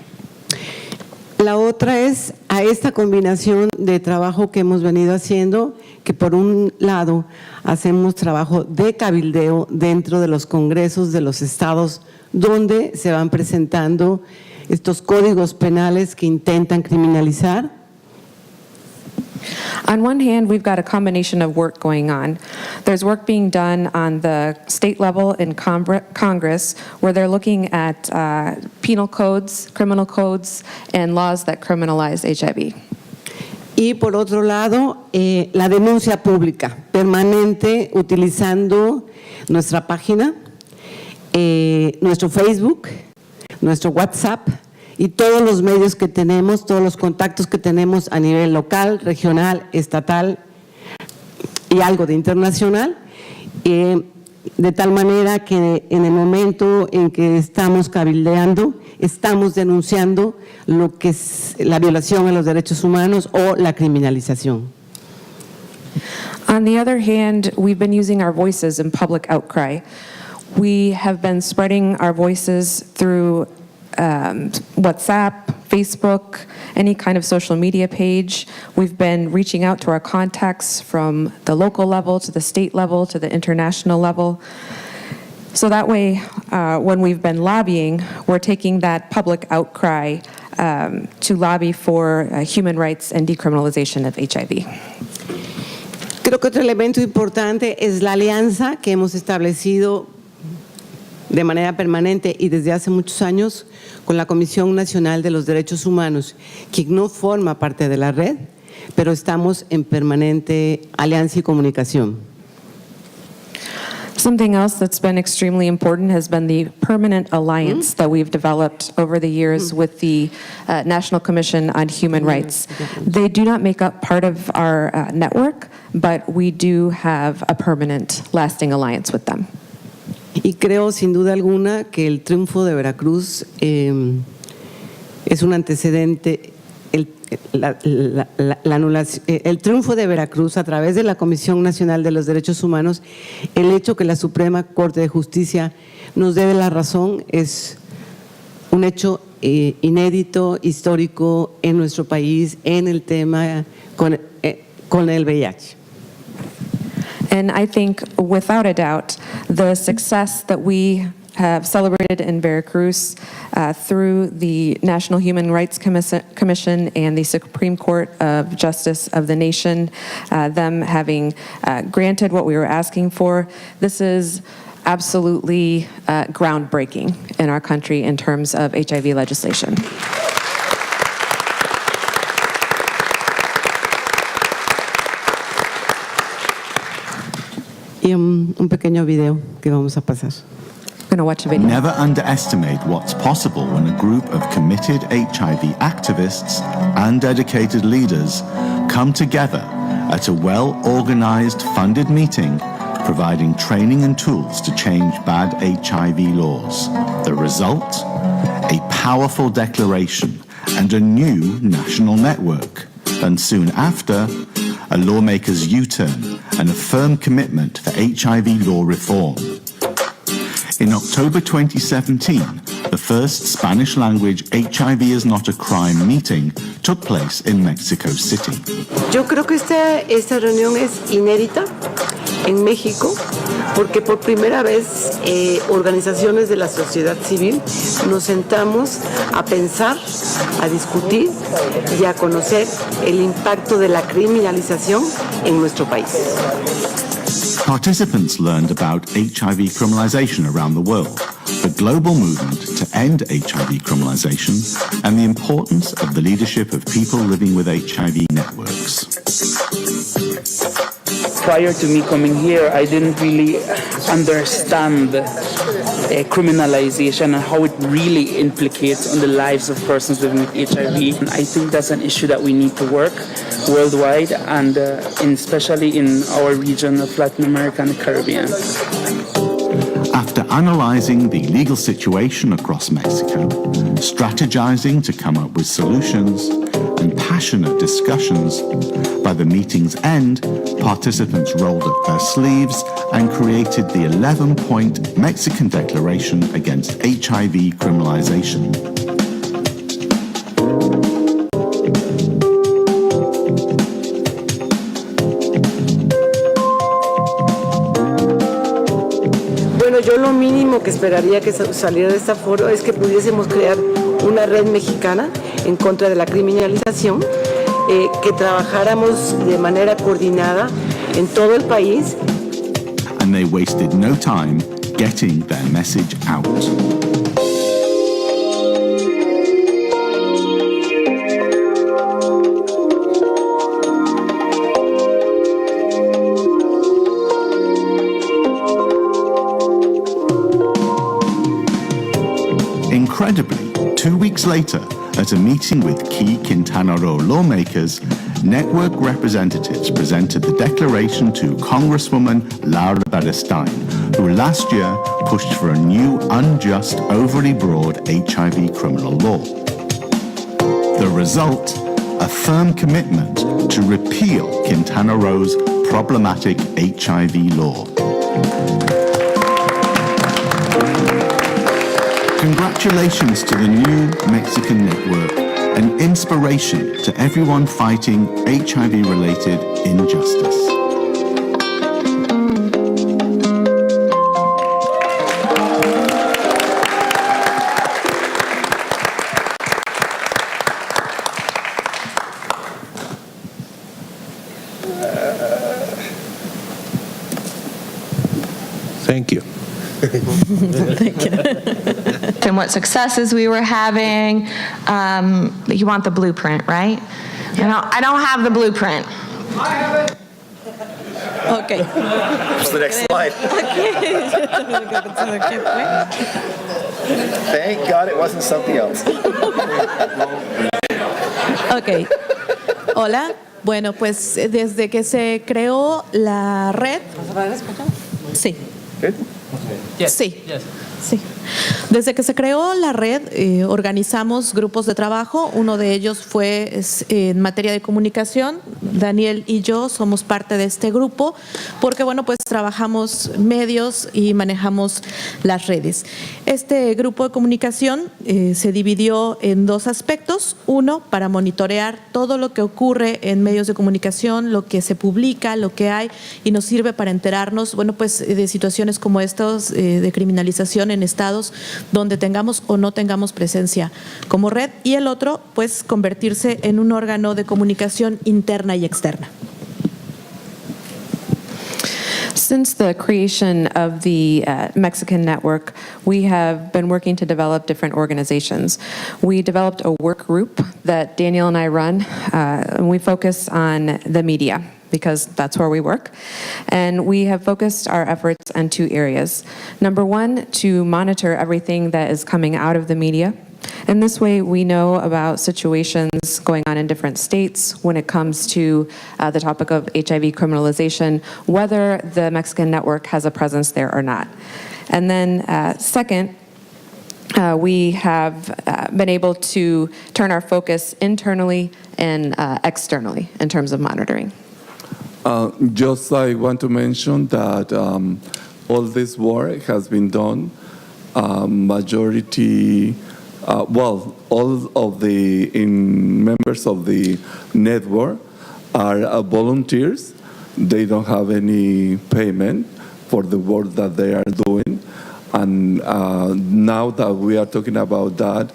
La otra es a esta combinación de trabajo que hemos venido haciendo, que por un lado hacemos trabajo de cabildeo dentro de los congresos de los estados donde se van presentando estos códigos penales que intentan criminalizar. On one hand, we've got a combination of work going on. There's work being done on the state level in Congress, where they're looking at penal codes, criminal codes, and laws that criminalize HIV. Y por otro lado, la denuncia pública permanente utilizando nuestra página, nuestro Facebook, nuestro WhatsApp, y todos los medios que tenemos, todos los contactos que tenemos a nivel local, regional, estatal y algo de internacional, de tal manera que en el momento en que estamos cabildeando, estamos denunciando lo que es la violación a los derechos humanos o la criminalización. On the other hand, we've been using our voices in public outcry. We have been spreading our voices through WhatsApp, Facebook, any kind of social media page. We've been reaching out to our contacts from the local level to the state level to the international level. So that way, when we've been lobbying, we're taking that public outcry to lobby for human rights and decriminalization of HIV. Creo que otro elemento importante es la alianza que hemos establecido de manera permanente y desde hace muchos años con la Comisión Nacional de los Derechos Humanos, quien no forma parte de la red, pero estamos en permanente alianza y comunicación. Something else that's been extremely important has been the permanent alliance that we've developed over the years with the National Commission on Human Rights. They do not make up part of our network, but we do have a permanent, lasting alliance with them. Y creo sin duda alguna que el triunfo de Veracruz es un antecedente, el triunfo de Veracruz a través de la Comisión Nacional de los Derechos Humanos, el hecho que la Suprema Corte de Justicia nos dé la razón es un hecho inédito, histórico en nuestro país en el tema con el VIH. And I think, without a doubt, the success that we have celebrated in Veracruz through the National Human Rights Commission and the Supreme Court of Justice of the nation, them having granted what we were asking for, this is absolutely groundbreaking in our country in terms of HIV legislation. Y un pequeño video que vamos a pasar. I'm going to watch a video. Never underestimate what's possible when a group of committed HIV activists and dedicated leaders come together at a well-organized, funded meeting, providing training and tools to change bad HIV laws. The result? A powerful declaration and a new national network. And soon after, a lawmaker's U-turn and a firm commitment for HIV law reform. In October 2017, the first Spanish-language HIV is not a crime meeting took place in Mexico City. Yo creo que esta reunión es inédita en México porque por primera vez organizaciones de la sociedad civil nos sentamos a pensar, a discutir y a conocer el impacto de la criminalización en nuestro país. Participants learned about HIV criminalization around the world, the global movement to end HIV criminalization, and the importance of the leadership of people living with HIV networks. Prior to me coming here, I didn't really understand criminalization and how it really implicates on the lives of persons living with HIV. And I think that's an issue that we need to work worldwide and especially in our region of Latin America and the Caribbean. After analyzing the legal situation across Mexico, strategizing to come up with solutions, and passionate discussions, by the meeting's end, participants rolled up their sleeves and created the 11-point Mexican Declaration against HIV criminalization. Bueno, yo lo mínimo que esperaría que saliera de esta foro es que pudiésemos crear una red mexicana en contra de la criminalización, que trabajáramos de manera coordinada en todo el país. And they wasted no time getting their message out. Incredibly, 2 weeks later, at a meeting with key Quintana Roo lawmakers, network representatives presented the declaration to Congresswoman Laura Beristain, who last year pushed for a new, unjust, overly broad HIV criminal law. The result? A firm commitment to repeal Quintana Roo's problematic HIV law. Congratulations to the new Mexican network, an inspiration to everyone fighting HIV-related injustice. Thank you. And what successes we were having. You want the blueprint, right? Yeah. I don't have the blueprint. I have it. Okay. What's the next slide? Thank God it wasn't something else. Ok. Hola. Bueno, pues desde que se creó la red. Sí. Yes. Sí. Yes. Sí. Desde que se creó la red, organizamos grupos de trabajo. Uno de ellos fue en materia de comunicación. Daniel y yo somos parte de este grupo porque, bueno, pues trabajamos medios y manejamos las redes. Este grupo de comunicación se dividió en dos aspectos. Uno, para monitorear todo lo que ocurre en medios de comunicación, lo que se publica, lo que hay, y nos sirve para enterarnos, bueno, pues de situaciones como estas de criminalización en estados donde tengamos o no tengamos presencia como red, y el otro, pues convertirse en un órgano de comunicación interna y externa. Since the creation of the Mexican network, we have been working to develop different organizations. We developed a work group that Daniel and I run, and we focus on the media, because that's where we work. And we have focused our efforts on two areas. Number one, to monitor everything that is coming out of the media. And this way we know about situations going on in different states when it comes to the topic of HIV criminalization, whether the Mexican network has a presence there or not. And then second, we have been able to turn our focus internally and externally in terms of monitoring. Just I want to mention that all this work has been done, majority, all of the members of the network are volunteers. They don't have any payment for the work that they are doing. And now that we are talking about that,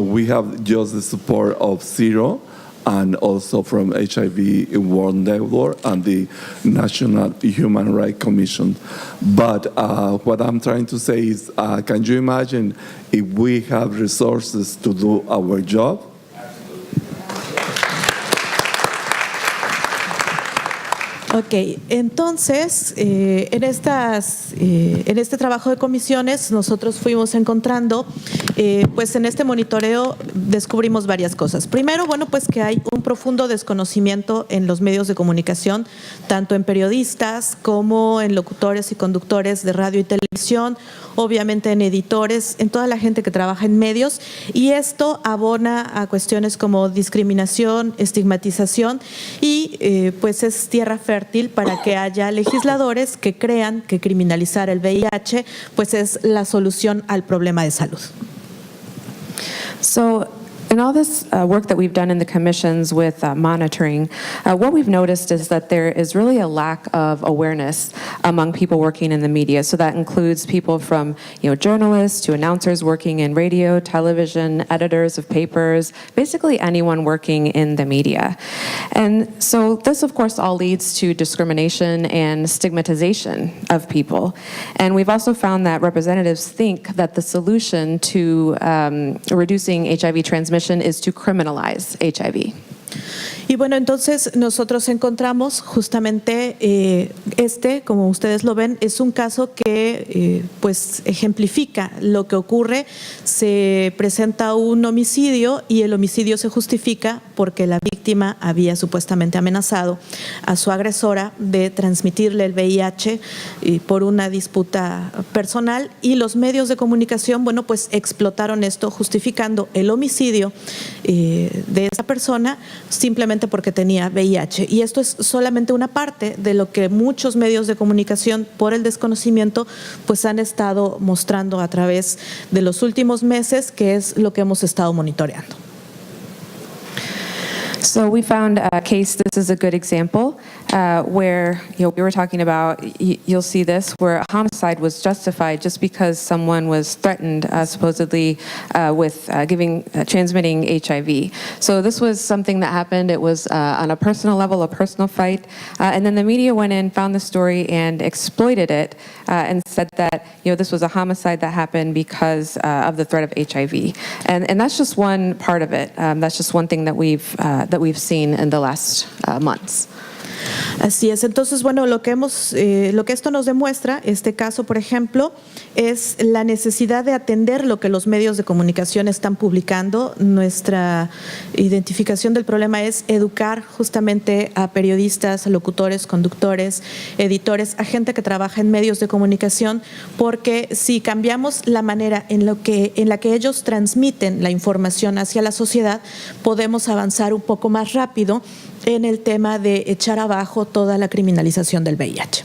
we have just the support of SERO, and also from HIV World Network and the National Human Rights Commission. But what I'm trying to say is, can you imagine if we have resources to do our job? Ok, entonces, en este trabajo de comisiones nosotros fuimos encontrando, pues en este monitoreo descubrimos varias cosas. Primero, bueno, pues que hay un profundo desconocimiento en los medios de comunicación, tanto en periodistas como en locutores y conductores de radio y televisión, obviamente en editores, en toda la gente que trabaja en medios, y esto abona a cuestiones como discriminación, estigmatización, y pues es tierra fértil para que haya legisladores que crean que criminalizar el VIH pues es la solución al problema de salud. So, in all this work that we've done in the commissions with monitoring, what we've noticed is that there is really a lack of awareness among people working in the media. So that includes people from, journalists to announcers working in radio, television, editors of papers, basically anyone working in the media. And so this, of course, all leads to discrimination and stigmatization of people. And we've also found that representatives think that the solution to reducing HIV transmission is to criminalize HIV. Y bueno, entonces nosotros encontramos justamente como ustedes lo ven, es un caso que pues ejemplifica lo que ocurre. Se presenta un homicidio y el homicidio se justifica porque la víctima había supuestamente amenazado a su agresora de transmitirle el VIH por una disputa personal, y los medios de comunicación, bueno, pues explotaron esto justificando el homicidio de esa persona simplemente porque tenía VIH. Y esto es solamente una parte de lo que muchos medios de comunicación, por el desconocimiento, pues han estado mostrando a través de los últimos meses, que es lo que hemos estado monitoreando. So we found a case, this is a good example, where we were talking about, you'll see this, where a homicide was justified just because someone was threatened, supposedly with transmitting HIV. So this was something that happened. It was on a personal level, a personal fight, and then the media went in, found the story, and exploited it, and said that this was a homicide that happened because of the threat of HIV. And that's just one part of it. That's just one thing that we've seen in the last months. Así es. Entonces, bueno, lo que esto nos demuestra, este caso, por ejemplo, es la necesidad de atender lo que los medios de comunicación están publicando. Nuestra identificación del problema es educar justamente a periodistas, a locutores, conductores, editores, a gente que trabaja en medios de comunicación, porque si cambiamos la manera en la que ellos transmiten la información hacia la sociedad, podemos avanzar un poco más rápido en el tema de echar abajo toda la criminalización del VIH.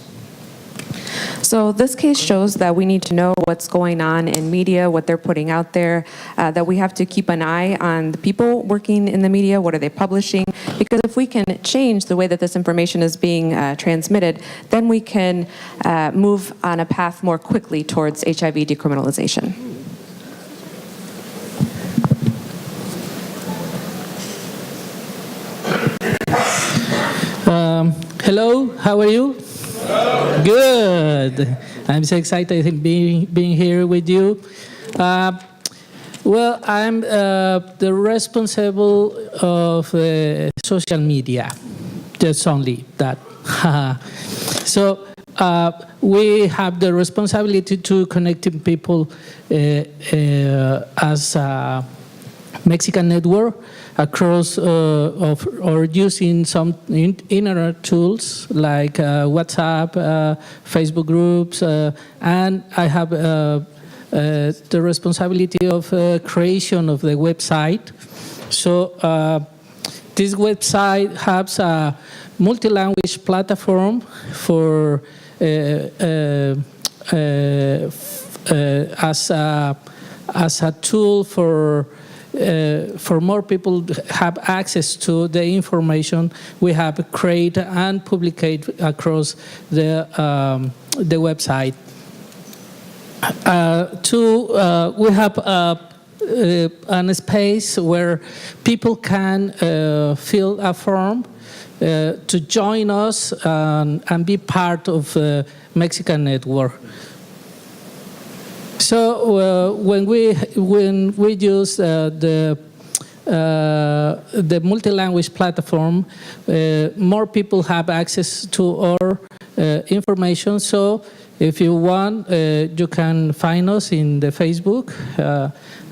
So this case shows that we need to know what's going on in media, what they're putting out there, that we have to keep an eye on the people working in the media, what are they publishing, because if we can change the way that this information is being transmitted, then we can move on a path more quickly towards HIV decriminalization. Hello, how are you? Good. I'm so excited being here with you. Well, I'm the responsible of social media, just only that. So we have the responsibility to connecting people as a Mexican network across or using some internet tools like WhatsApp, Facebook groups, and I have the responsibility of creation of the website. So this website has a multi-language platform for as a tool for more people have access to the information we have created and published across the website. We have a space where people can fill a form to join us and be part of Mexican network. So when we use the multi-language platform, more people have access to our information. So if you want, you can find us in the Facebook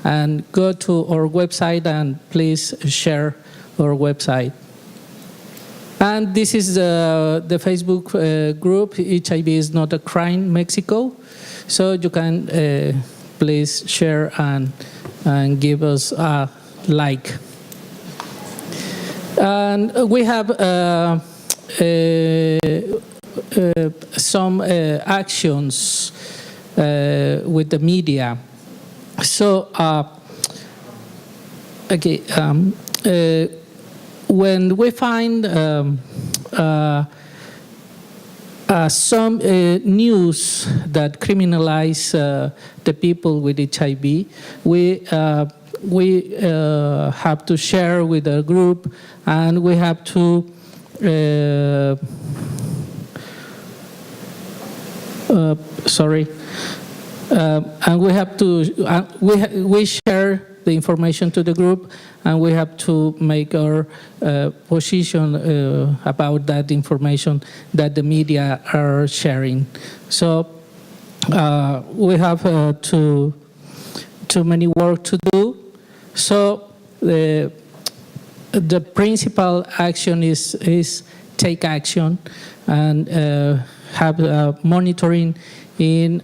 and go to our website and please share our website. And this is the Facebook group, HIV is not a crime, Mexico. So you can please share and give us a like. And we have some actions with the media. So, when we find some news that criminalize the people with HIV, we have to share with the group, and we have to and we have to we share the information to the group, and we have to make our position about that information that the media are sharing. So we have too many work to do. So the principal action is take action and have monitoring in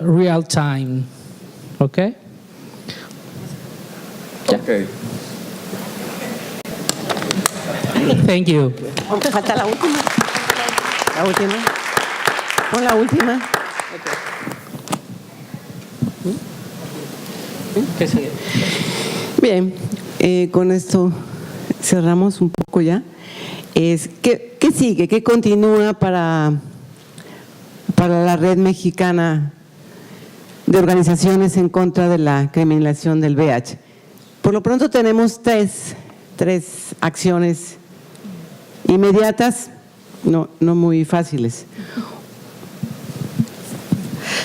real time. Okay? Yeah. Okay. Thank you. Falta la última. La última. Pon la última. Bien, con esto cerramos un poco ya. ¿Qué sigue? ¿Qué continúa para la red mexicana de organizaciones en contra de la criminalización del VIH? Por lo pronto tenemos tres acciones inmediatas, no muy fáciles.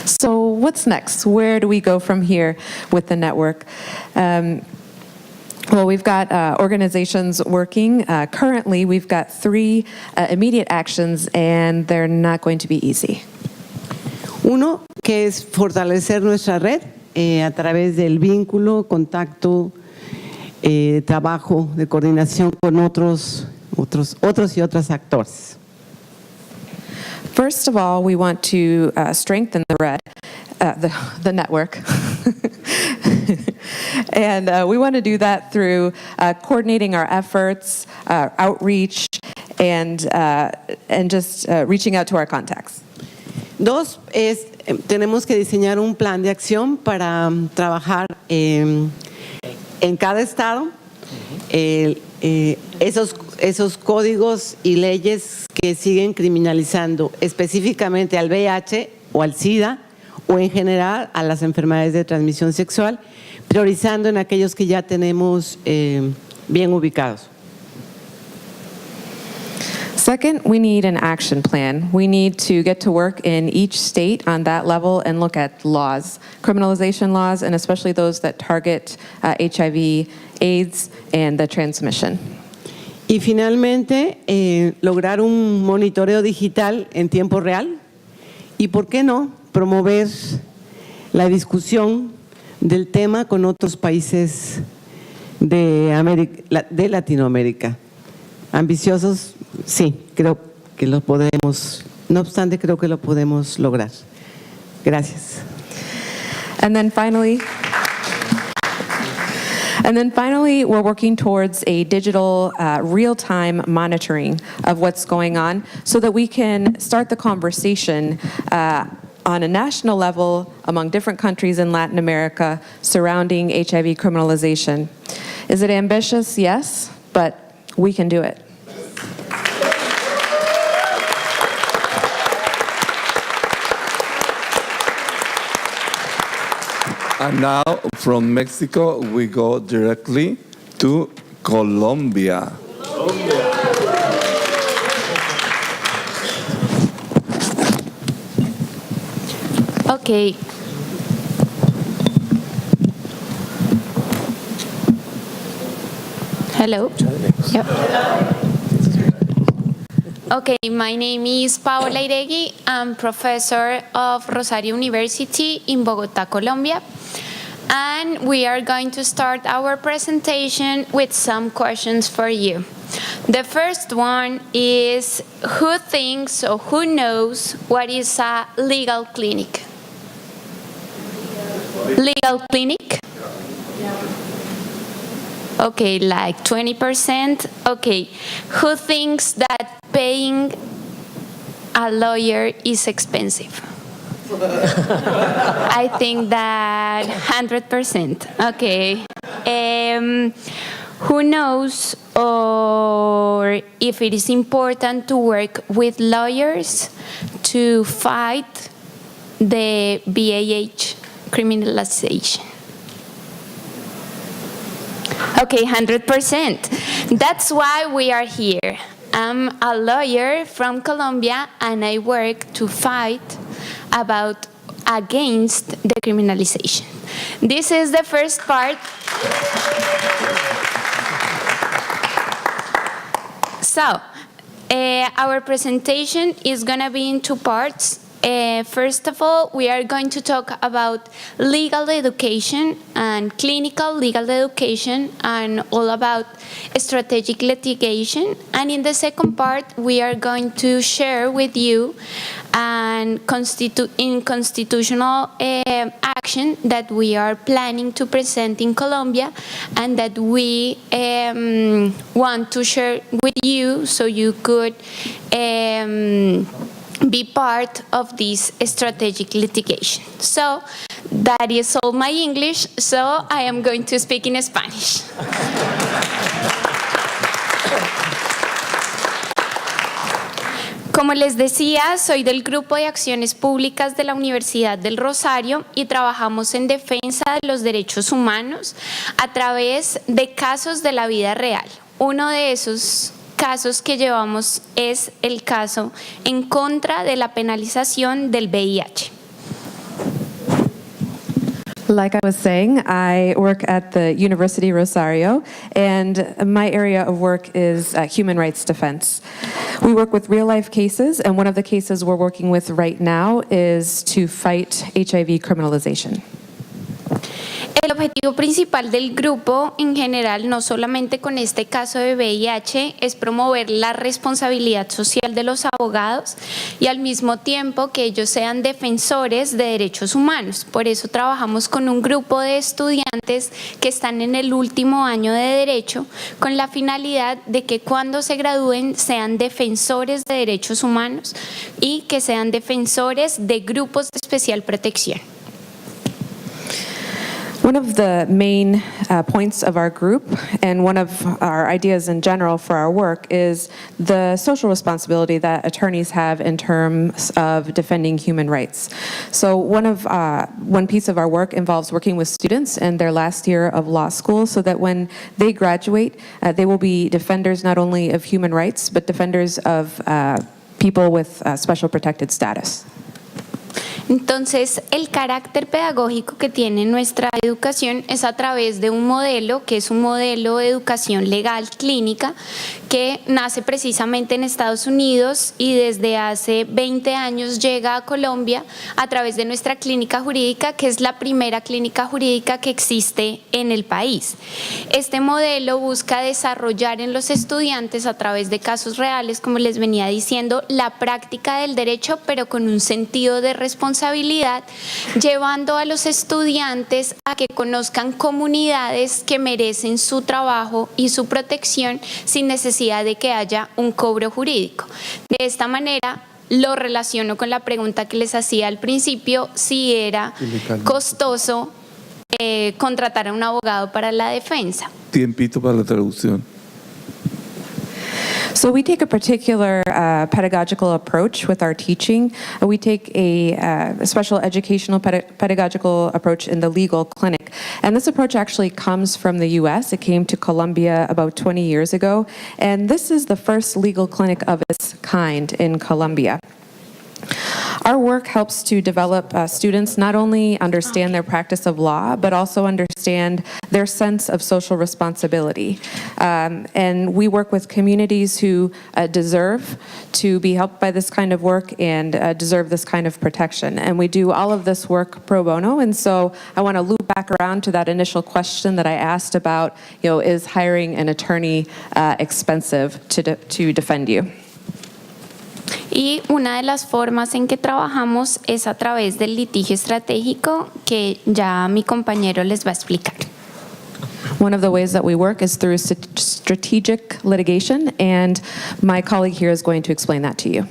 So what's next? Where do we go from here with the network? Well, we've got organizations working. Currently, we've got 3 immediate actions, and they're not going to be easy. Uno, que es fortalecer nuestra red a través del vínculo, contacto, trabajo de coordinación con otros y otras actores. First of all, we want to strengthen the network. And we want to do that through coordinating our efforts, outreach, and just reaching out to our contacts. Dos, tenemos que diseñar un plan de acción para trabajar en cada estado esos códigos y leyes que siguen criminalizando específicamente al VIH o al SIDA o en general a las enfermedades de transmisión sexual, priorizando en aquellos que ya tenemos bien ubicados. Second, we need an action plan. We need to get to work in each state on that level and look at laws, criminalization laws, and especially those that target HIV, AIDS, and the transmission. Y finalmente, lograr un monitoreo digital en tiempo real y, ¿por qué no?, promover la discusión del tema con otros países de Latinoamérica. Ambiciosos, sí, creo que lo podemos, no obstante, creo que lo podemos lograr. Gracias. And then finally, we're working towards a digital real-time monitoring of what's going on so that we can start the conversation on a national level among different countries in Latin America surrounding HIV criminalization. Is it ambitious? Yes, but we can do it. And now from Mexico, we go directly to Colombia. Okay. Hello. Yep. Okay, my name is Paola Iregui. I'm professor of Rosario University in Bogota, Colombia. And we are going to start our presentation with some questions for you. The first one is, who thinks or who knows what is a legal clinic? Legal clinic? Okay, like 20%. Okay, who thinks that paying a lawyer is expensive? I think that 100%. Okay. Who knows or if it is important to work with lawyers to fight the VIH criminalization? Okay, 100%. That's why we are here. I'm a lawyer from Colombia and I work to fight about against decriminalization. This is the first part. So, our presentation is going to be in two parts. First of all, we are going to talk about legal education and clinical legal education and all about strategic litigation. And in the second part, we are going to share with you an constitutional action that we are planning to present in Colombia and that we want to share with you so you could be part of this strategic litigation. So that is all my English, so I am going to speak in Spanish. Como les decía, soy del Grupo de Acciones Públicas de la Universidad del Rosario y trabajamos en defensa de los derechos humanos a través de casos de la vida real. Uno de esos casos que llevamos es el caso en contra de la penalización del VIH. Like I was saying, I work at the University Rosario, and my area of work is human rights defense. We work with real-life cases, and one of the cases we're working with right now is to fight HIV criminalization. El objetivo principal del grupo en general, no solamente con este caso de VIH, es promover la responsabilidad social de los abogados y al mismo tiempo que ellos sean defensores de derechos humanos. Por eso trabajamos con un grupo de estudiantes que están en el último año de Derecho con la finalidad de que cuando se gradúen sean defensores de derechos humanos y que sean defensores de grupos de especial protección. One of the main points of our group and one of our ideas in general for our work is the social responsibility that attorneys have in terms of defending human rights. So one piece of our work involves working with students in their last year of law school so that when they graduate, they will be defenders not only of human rights, but defenders of people with special protected status. Entonces, el carácter pedagógico que tiene nuestra educación es a través de un modelo que es un modelo de educación legal clínica que nace precisamente en Estados Unidos y desde hace 20 años llega a Colombia a través de nuestra clínica jurídica, que es la primera clínica jurídica que existe en el país. Este modelo busca desarrollar en los estudiantes a través de casos reales, como les venía diciendo, la práctica del derecho, pero con un sentido de responsabilidad, llevando a los estudiantes a que conozcan comunidades que merecen su trabajo y su protección sin necesidad de que haya un cobro jurídico. De esta manera, lo relaciono con la pregunta que les hacía al principio, si era costoso contratar a un abogado para la defensa. Tiempito para la traducción. So we take a particular pedagogical approach with our teaching. We take a special educational pedagogical approach in the legal clinic. And this approach actually comes from the US. It came to Colombia about 20 years ago. And this is the first legal clinic of its kind in Colombia. Our work helps to develop students not only understand their practice of law, but also understand their sense of social responsibility. And we work with communities who deserve to be helped by this kind of work and deserve this kind of protection. And we do all of this work pro bono. And so I want to loop back around to that initial question that I asked about, is hiring an attorney expensive to defend you? Y una de las formas en que trabajamos es a través del litigio estratégico que ya mi compañero les va a explicar. One of the ways that we work is through strategic litigation, and my colleague here is going to explain that to you.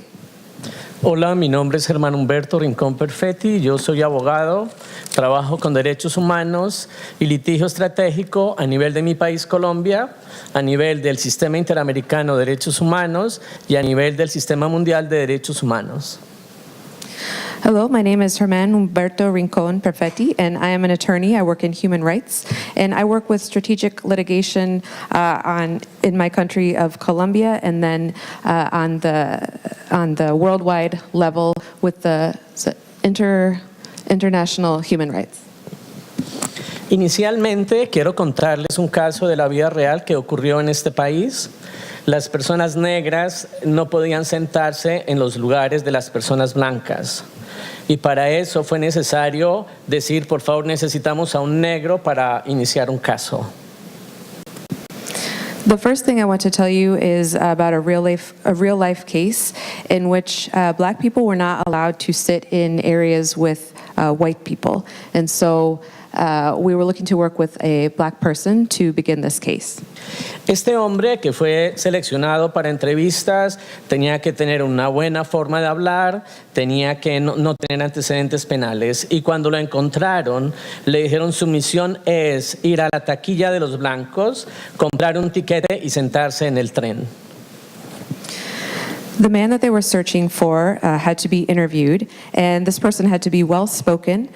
Hola, mi nombre es Germán Humberto Rincón Perfetti, yo soy abogado, trabajo con derechos humanos y litigio estratégico a nivel de mi país Colombia, a nivel del Sistema Interamericano de Derechos Humanos y a nivel del Sistema Mundial de Derechos Humanos. Hello, my name is Germán Humberto Rincón Perfetti, and I am an attorney. I work in human rights, and I work with strategic litigation in my country of Colombia, and then on the worldwide level with the international human rights. Inicialmente quiero contarles un caso de la vida real que ocurrió en este país. Las personas negras no podían sentarse en los lugares de las personas blancas. Y para eso fue necesario decir, por favor, necesitamos a un negro para iniciar un caso. The first thing I want to tell you is about a real life case in which black people were not allowed to sit in areas with white people. And so we were looking to work with a black person to begin this case. Este hombre que fue seleccionado para entrevistas tenía que tener una buena forma de hablar, tenía que no tener antecedentes penales, y cuando lo encontraron le dijeron su misión es ir a la taquilla de los blancos, comprar un tiquete y sentarse en el tren. The man that they were searching for had to be interviewed, and this person had to be well-spoken.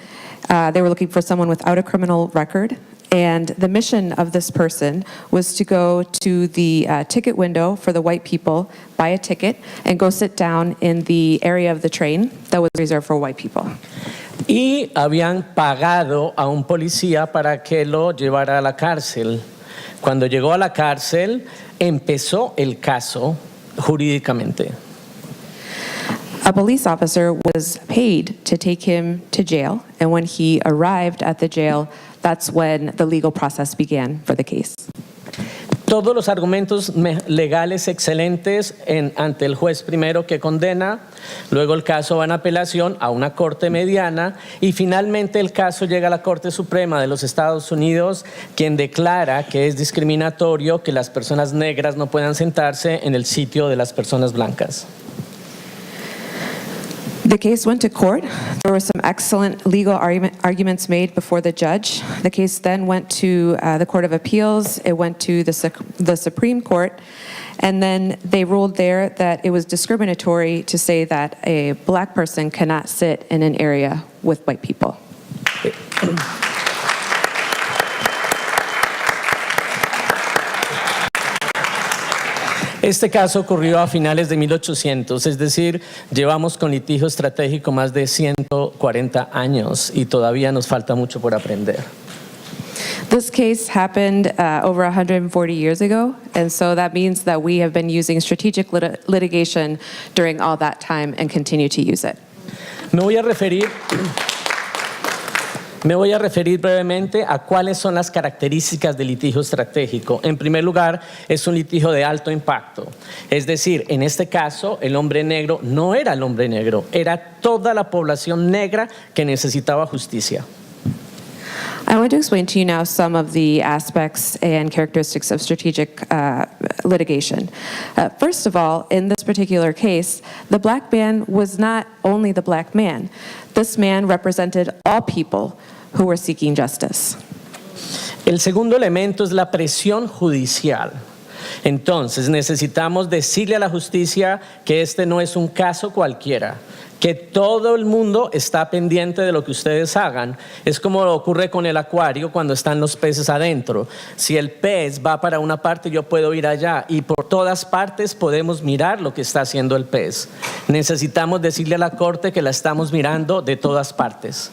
They were looking for someone without a criminal record, and the mission of this person was to go to the ticket window for the white people, buy a ticket, and go sit down in the area of the train that was reserved for white people. Y habían pagado a un policía para que lo llevara a la cárcel. Cuando llegó a la cárcel, empezó el caso jurídicamente. A police officer was paid to take him to jail, and when he arrived at the jail, that's when the legal process began for the case. Todos los argumentos legales excelentes ante el juez primero que condena, luego el caso va en apelación a una corte mediana y finalmente el caso llega a la Corte Suprema de los Estados Unidos, quien declara que es discriminatorio que las personas negras no puedan sentarse en el sitio de las personas blancas. The case went to court. There were some excellent legal arguments made before the judge. The case then went to the Court of Appeals. It went to the Supreme Court. And then they ruled there that it was discriminatory to say that a black person cannot sit in an area with white people. Este caso ocurrió a finales de 1800, es decir, llevamos con litigio estratégico más de 140 años y todavía nos falta mucho por aprender. This case happened over 140 years ago, and so that means that we have been using strategic litigation during all that time and continue to use it. Me voy a referir brevemente a cuáles son las características del litigio estratégico. En primer lugar, es un litigio de alto impacto. Es decir, en este caso, el hombre negro no era el hombre negro, era toda la población negra que necesitaba justicia. I want to explain to you now some of the aspects and characteristics of strategic litigation. First of all, in this particular case, the black man was not only the black man. This man represented all people who were seeking justice. El segundo elemento es la presión judicial. Entonces, necesitamos decirle a la justicia que este no es un caso cualquiera, que todo el mundo está pendiente de lo que ustedes hagan. Es como ocurre con el acuario cuando están los peces adentro. Si el pez va para una parte, yo puedo ir allá y por todas partes podemos mirar lo que está haciendo el pez. Necesitamos decirle a la corte que la estamos mirando de todas partes.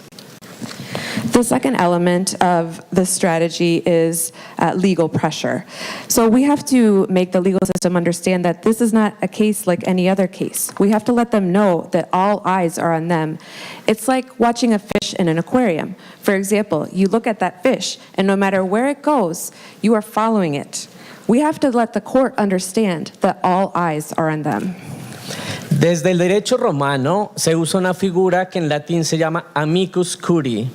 The second element of the strategy is legal pressure. So we have to make the legal system understand that this is not a case like any other case. We have to let them know that all eyes are on them. It's like watching a fish in an aquarium. For example, you look at that fish, and no matter where it goes, you are following it. We have to let the court understand that all eyes are on them. Desde el derecho romano se usa una figura que en latín se llama amicus curiae,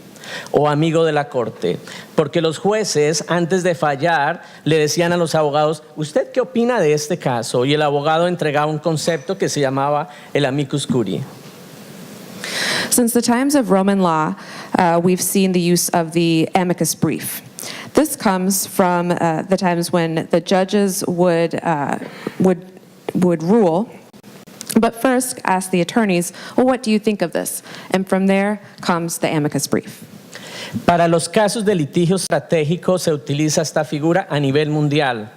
o amigo de la corte, porque los jueces antes de fallar le decían a los abogados, ¿usted qué opina de este caso? Y el abogado entregaba un concepto que se llamaba el amicus curiae. Since the times of Roman law, we've seen the use of the amicus brief. This comes from the times when the judges would rule, but first ask the attorneys, well, what do you think of this? And from there comes the amicus brief. Para los casos de litigio estratégico se utiliza esta figura a nivel mundial.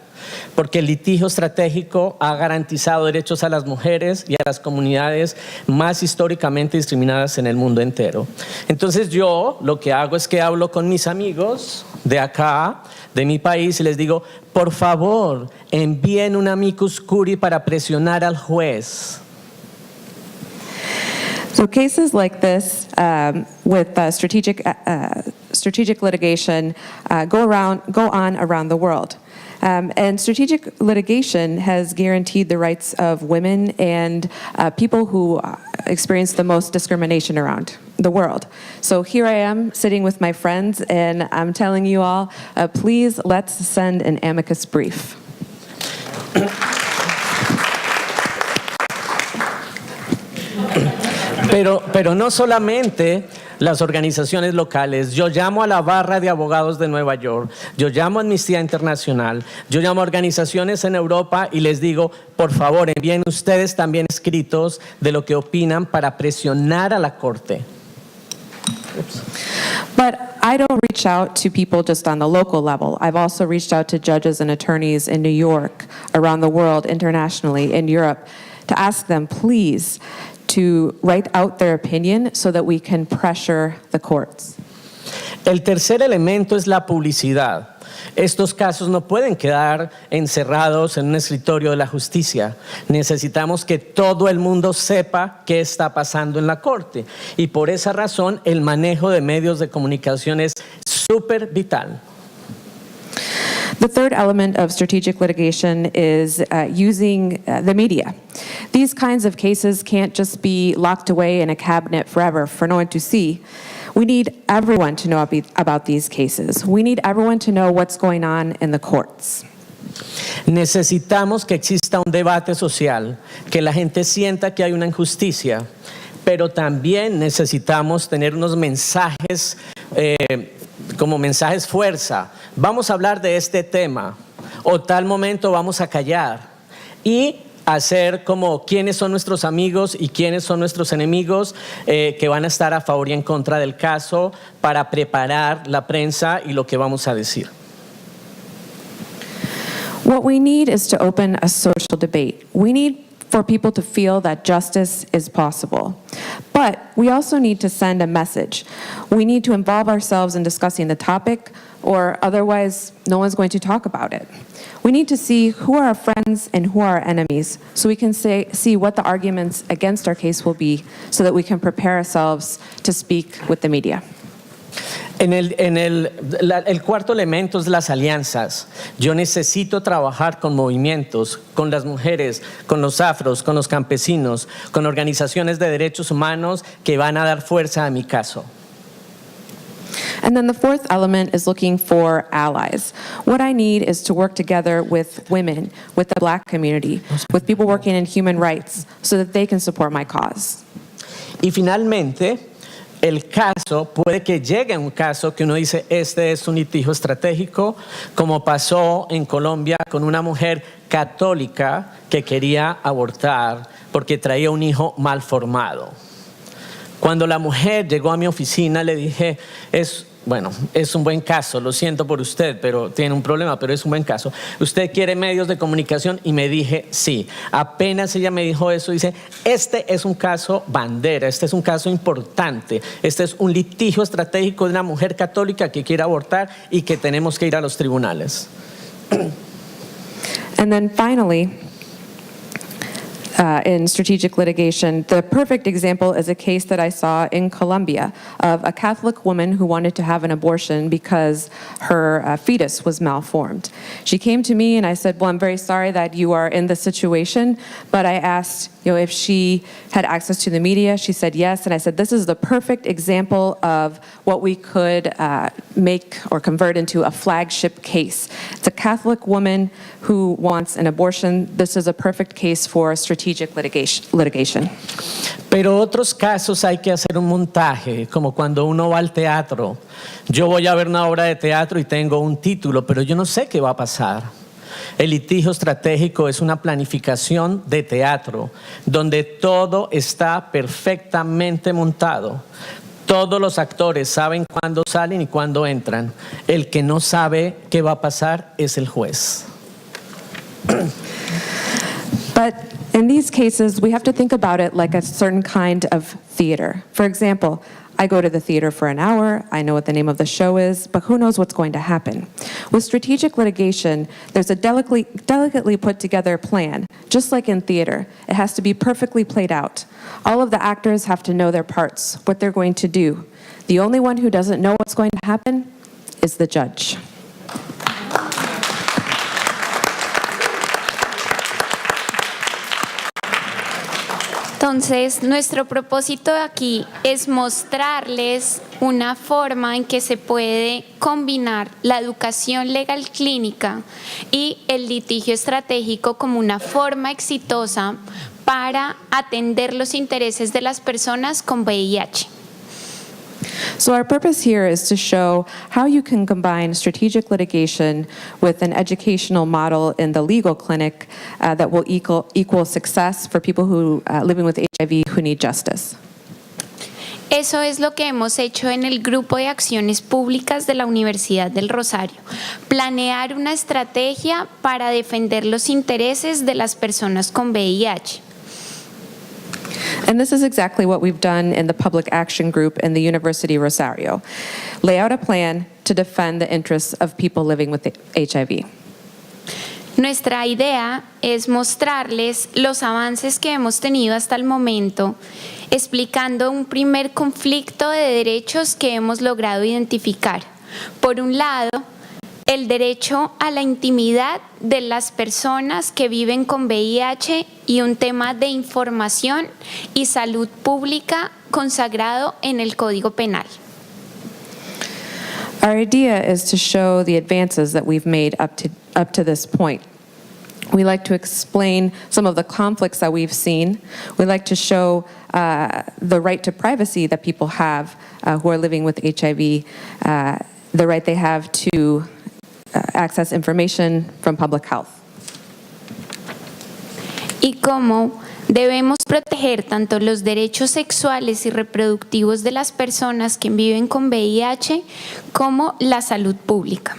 porque el litigio estratégico ha garantizado derechos a las mujeres y a las comunidades más históricamente discriminadas en el mundo entero. Entonces yo lo que hago es que hablo con mis amigos de acá, de mi país, y les digo, por favor, envíen un amicus curiae para presionar al juez. So cases like this with strategic litigation go on around the world. And strategic litigation has guaranteed the rights of women and people who experience the most discrimination around the world. So here I am sitting with my friends, and I'm telling you all, please let's send an amicus brief. Pero no solamente las organizaciones locales. Yo llamo a la barra de abogados de Nueva York, yo llamo a Amnistía Internacional, yo llamo a organizaciones en Europa y les digo, por favor, envíen ustedes también escritos de lo que opinan para presionar a la Corte. But I don't reach out to people just on the local level. I've also reached out to judges and attorneys in New York, around the world, internationally, in Europe, to ask them, please, to write out their opinion so that we can pressure the courts. El tercer elemento es la publicidad. Estos casos no pueden quedar encerrados en un escritorio de la justicia. Necesitamos que todo el mundo sepa qué está pasando en la corte. Y por esa razón, el manejo de medios de comunicación es súper vital. The third element of strategic litigation is using the media. These kinds of cases can't just be locked away in a cabinet forever for no one to see. We need everyone to know about these cases. We need everyone to know what's going on in the courts. Necesitamos que exista un debate social, que la gente sienta que hay una injusticia, pero también necesitamos tener unos mensajes como mensajes fuerza. Vamos a hablar de este tema, o tal momento vamos a callar y hacer como quiénes son nuestros amigos y quiénes son nuestros enemigos que van a estar a favor y en contra del caso para preparar la prensa y lo que vamos a decir. What we need is to open a social debate. We need for people to feel that justice is possible. But we also need to send a message. We need to involve ourselves in discussing the topic, or otherwise no one's going to talk about it. We need to see who are our friends and who are our enemies, so we can see what the arguments against our case will be, so that we can prepare ourselves to speak with the media. El cuarto elemento es las alianzas. Yo necesito trabajar con movimientos, con las mujeres, con los afros, con los campesinos, con organizaciones de derechos humanos que van a dar fuerza a mi caso. And then the fourth element is looking for allies. What I need is to work together with women, with the Black community, with people working in human rights, so that they can support my cause. Y finalmente, el caso, puede que llegue a un caso que uno dice, este es un litigio estratégico, como pasó en Colombia con una mujer católica que quería abortar porque traía un hijo mal formado. Cuando la mujer llegó a mi oficina, le dije, es un buen caso, lo siento por usted, pero tiene un problema, pero es un buen caso. ¿Usted quiere medios de comunicación? Y me dije, sí. Apenas ella me dijo eso, dice, este es un caso bandera, este es un caso importante, este es un litigio estratégico de una mujer católica que quiere abortar y que tenemos que ir a los tribunales. And then finally, in strategic litigation, the perfect example is a case that I saw in Colombia of a Catholic woman who wanted to have an abortion because her fetus was malformed. She came to me and I said, well, I'm very sorry that you are in this situation, but I asked if she had access to the media. She said yes, and I said, this is the perfect example of what we could make or convert into a flagship case. It's a Catholic woman who wants an abortion. This is a perfect case for strategic litigation. Pero otros casos hay que hacer un montaje, como cuando uno va al teatro. Yo voy a ver una obra de teatro y tengo un título, pero yo no sé qué va a pasar. El litigio estratégico es una planificación de teatro, donde todo está perfectamente montado. Todos los actores saben cuándo salen y cuándo entran. El que no sabe qué va a pasar es el juez. But in these cases, we have to think about it like a certain kind of theater. For example, I go to the theater for an hour, I know what the name of the show is, but who knows what's going to happen? With strategic litigation, there's a delicately put together plan, just like in theater. It has to be perfectly played out. All of the actors have to know their parts, what they're going to do. The only one who doesn't know what's going to happen is the judge. Entonces, nuestro propósito aquí es mostrarles una forma en que se puede combinar la educación legal clínica y el litigio estratégico como una forma exitosa para atender los intereses de las personas con VIH. So our purpose here is to show how you can combine strategic litigation with an educational model in the legal clinic that will equal success for people who living with HIV who need justice. Eso es lo que hemos hecho en el Grupo de Acciones Públicas de la Universidad del Rosario. Planear una estrategia para defender los intereses de las personas con VIH. And this is exactly what we've done in the Public Action Group in the University Rosario. Lay out a plan to defend the interests of people living with HIV. Nuestra idea es mostrarles los avances que hemos tenido hasta el momento, explicando un primer conflicto de derechos que hemos logrado identificar. Por un lado, el derecho a la intimidad de las personas que viven con VIH y un tema de información y salud pública consagrado en el Código Penal. Our idea is to show the advances that we've made up to this point. We like to explain some of the conflicts that we've seen. We like to show the right to privacy that people have who are living with HIV, the right they have to access information from public health. Y cómo debemos proteger tanto los derechos sexuales y reproductivos de las personas que viven con VIH como la salud pública.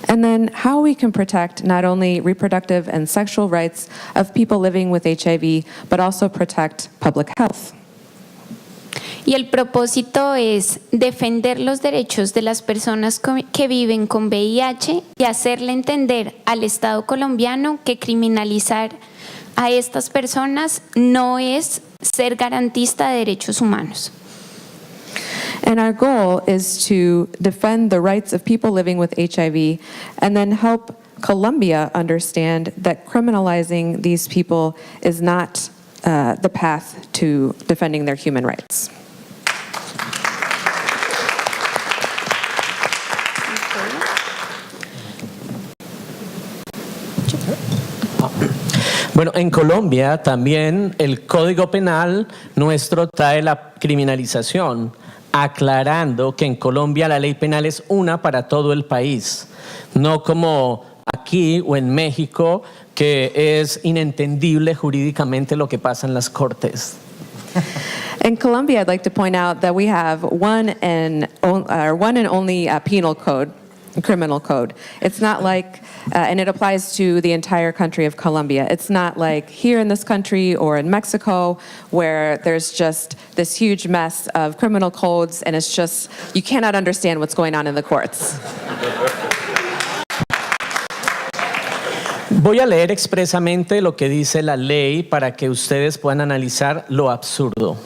And then how we can protect not only reproductive and sexual rights of people living with HIV, but also protect public health. Y el propósito es defender los derechos de las personas que viven con VIH y hacerle entender al Estado colombiano que criminalizar a estas personas no es ser garantista de derechos humanos. And our goal is to defend the rights of people living with HIV and then help Colombia understand that criminalizing these people is not the path to defending their human rights. Bueno, en Colombia también el Código Penal nuestro trae la criminalización, aclarando que en Colombia la ley penal es una para todo el país, no como aquí o en México, que es inentendible jurídicamente lo que pasa en las cortes. In Colombia, I'd like to point out that we have one and only penal code, criminal code. It's not like, and it applies to the entire country of Colombia. It's not like here in this country or in Mexico where there's just this huge mess of criminal codes and it's just, you cannot understand what's going on in the courts. Voy a leer expresamente lo que dice la ley para que ustedes puedan analizar lo absurdo.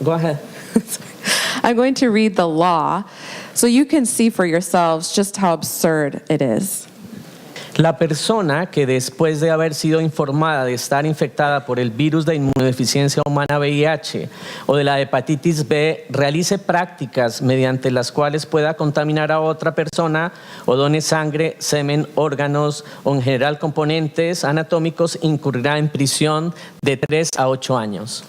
Go ahead. I'm going to read the law so you can see for yourselves just how absurd it is. La persona que después de haber sido informada de estar infectada por el virus de inmunodeficiencia humana VIH o de la hepatitis B realice prácticas mediante las cuales pueda contaminar a otra persona o done sangre, semen, órganos o en general componentes anatómicos incurrirá en prisión de 3 a 8 años.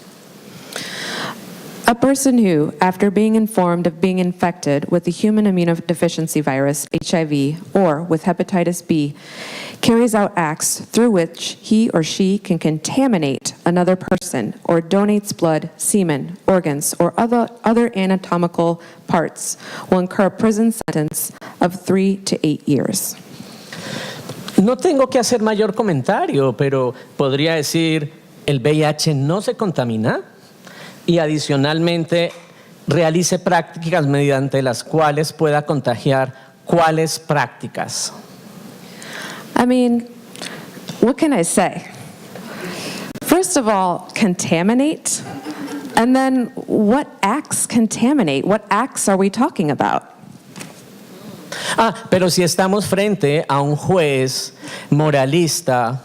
A person who, after being informed of being infected with the human immunodeficiency virus, HIV, or with hepatitis B, carries out acts through which he or she can contaminate another person or donates blood, semen, organs, or other anatomical parts will incur a prison sentence of 3 to 8 years. No tengo que hacer mayor comentario, pero podría decir, el VIH no se contamina y adicionalmente realice prácticas mediante las cuales pueda contagiar. ¿Cuáles prácticas? I mean, what can I say? First of all, contaminate. And then what acts contaminate? What acts are we talking about? Pero si estamos frente a un juez moralista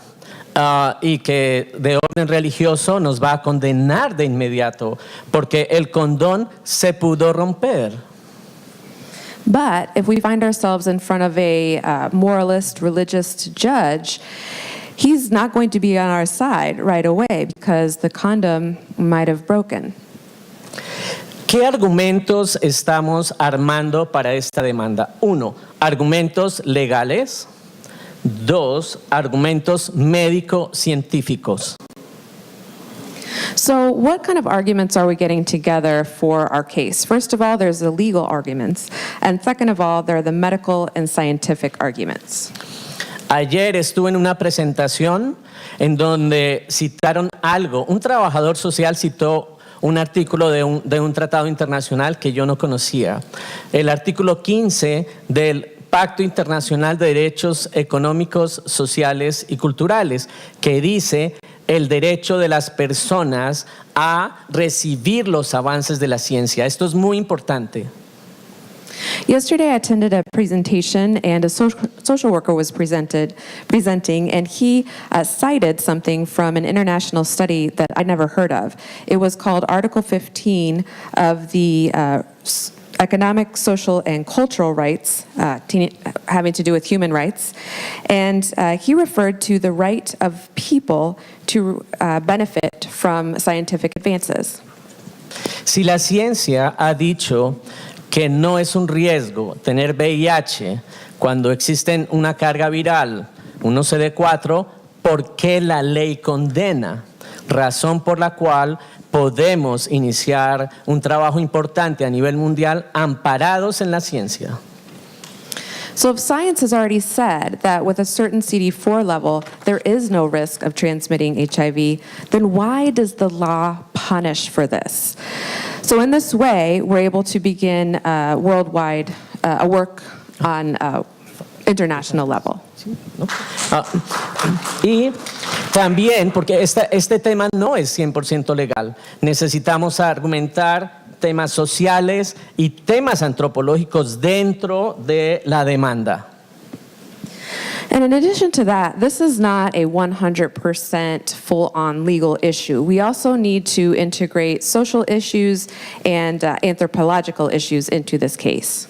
y que de orden religioso nos va a condenar de inmediato porque el condón se pudo romper. But if we find ourselves in front of a moralist, religious judge, he's not going to be on our side right away because the condom might have broken. ¿Qué argumentos estamos armando para esta demanda? 1, argumentos legales. 2, argumentos médico-científicos. So what kind of arguments are we getting together for our case? First of all, there's the legal arguments. And second of all, there are the medical and scientific arguments. Ayer estuve en una presentación en donde citaron algo. Un trabajador social citó un artículo de un tratado internacional que yo no conocía. El artículo 15 del Pacto Internacional de Derechos Económicos, Sociales y Culturales, que dice el derecho de las personas a recibir los avances de la ciencia. Esto es muy importante. Yesterday I attended a presentation and a social worker was presenting and he cited something from an international study that I'd never heard of. It was called Article 15 of the Economic, Social, and Cultural Rights, having to do with human rights. And he referred to the right of people to benefit from scientific advances. Si la ciencia ha dicho que no es un riesgo tener VIH cuando existe una carga viral, un CD4, ¿por qué la ley condena? Razón por la cual podemos iniciar un trabajo importante a nivel mundial amparados en la ciencia. So if science has already said that with a certain CD4 level, there is no risk of transmitting HIV, then why does the law punish for this? So in this way, we're able to begin worldwide work on international level. Y también, porque este tema no es 100% legal, necesitamos argumentar temas sociales y temas antropológicos dentro de la demanda. And in addition to that, this is not a 100% full-on legal issue. We also need to integrate social issues and anthropological issues into this case.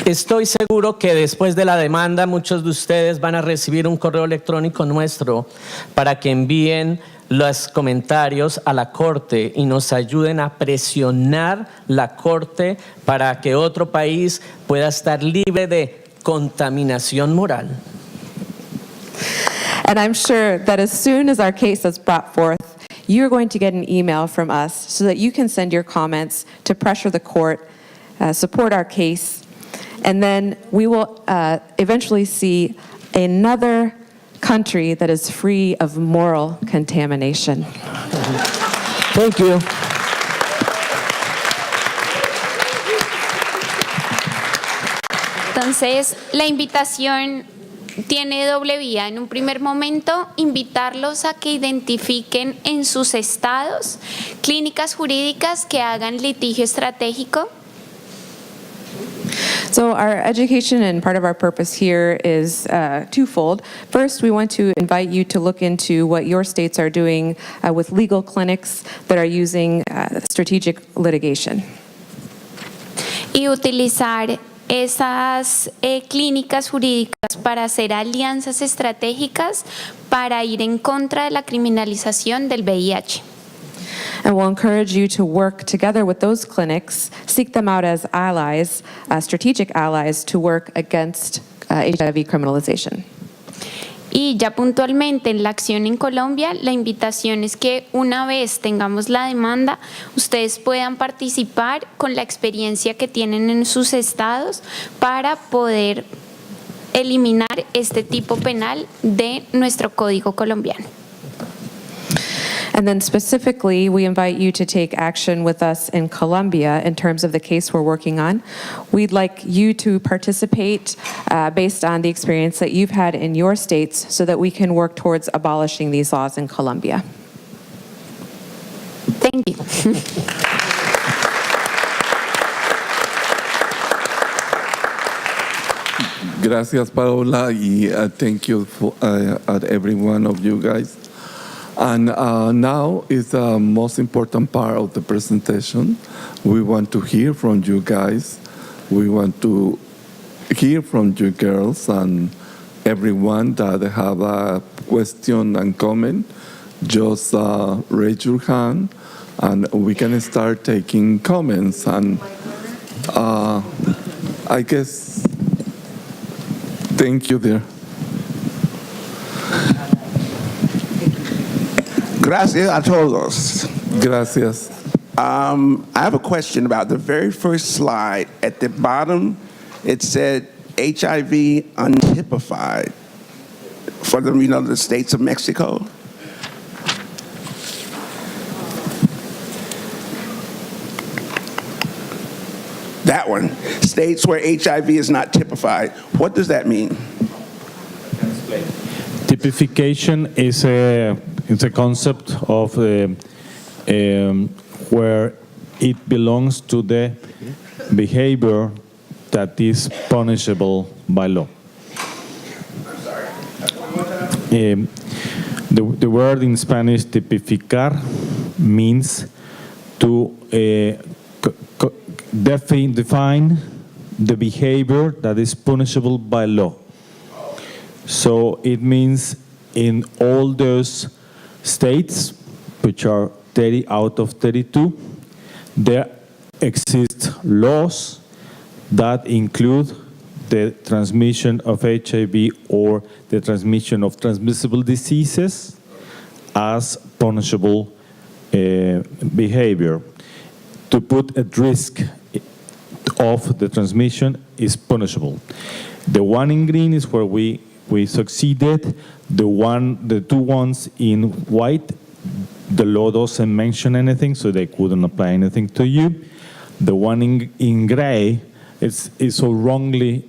Estoy seguro que después de la demanda muchos de ustedes van a recibir un correo electrónico nuestro para que envíen los comentarios a la Corte y nos ayuden a presionar la Corte para que otro país pueda estar libre de contaminación moral. And I'm sure that as soon as our case is brought forth, you're going to get an email from us so that you can send your comments to pressure the court, support our case, and then we will eventually see another country that is free of moral contamination. Thank you. Entonces, la invitación tiene doble vía. En un primer momento, invitarlos a que identifiquen en sus estados clínicas jurídicas que hagan litigio estratégico. So our education and part of our purpose here is twofold. First, we want to invite you to look into what your states are doing with legal clinics that are using strategic litigation. Y utilizar esas clínicas jurídicas para hacer alianzas estratégicas para ir en contra de la criminalización del VIH. And we'll encourage you to work together with those clinics, seek them out as allies, strategic allies, to work against HIV criminalization. Y ya puntualmente en la acción en Colombia, la invitación es que una vez tengamos la demanda, ustedes puedan participar con la experiencia que tienen en sus estados para poder eliminar este tipo penal de nuestro Código colombiano. And then specifically, we invite you to take action with us in Colombia in terms of the case we're working on. We'd like you to participate based on the experience that you've had in your states so that we can work towards abolishing these laws in Colombia. Thank you. Gracias, Paola, y thank you for every one of you guys. And now is the most important part of the presentation. We want to hear from you guys. We want to hear from you girls and everyone that have a question and comment. Just raise your hand and we can start taking comments. And I guess, thank you, dear. Gracias a todos. Gracias. I have a question about the very first slide. At the bottom, it said HIV untypified for the states of Mexico. That one, states where HIV is not typified. What does that mean? Typification is a concept of where it belongs to the behavior that is punishable by law. The word in Spanish, tipificar, means to define the behavior that is punishable by law. So it means in all those states, which are 30 out of 32, there exist laws that include the transmission of HIV or the transmission of transmissible diseases as punishable behavior. To put at risk of the transmission is punishable. The one in green is where we succeeded. The two ones in white, the law doesn't mention anything, so they couldn't apply anything to you. The one in gray is so wrongly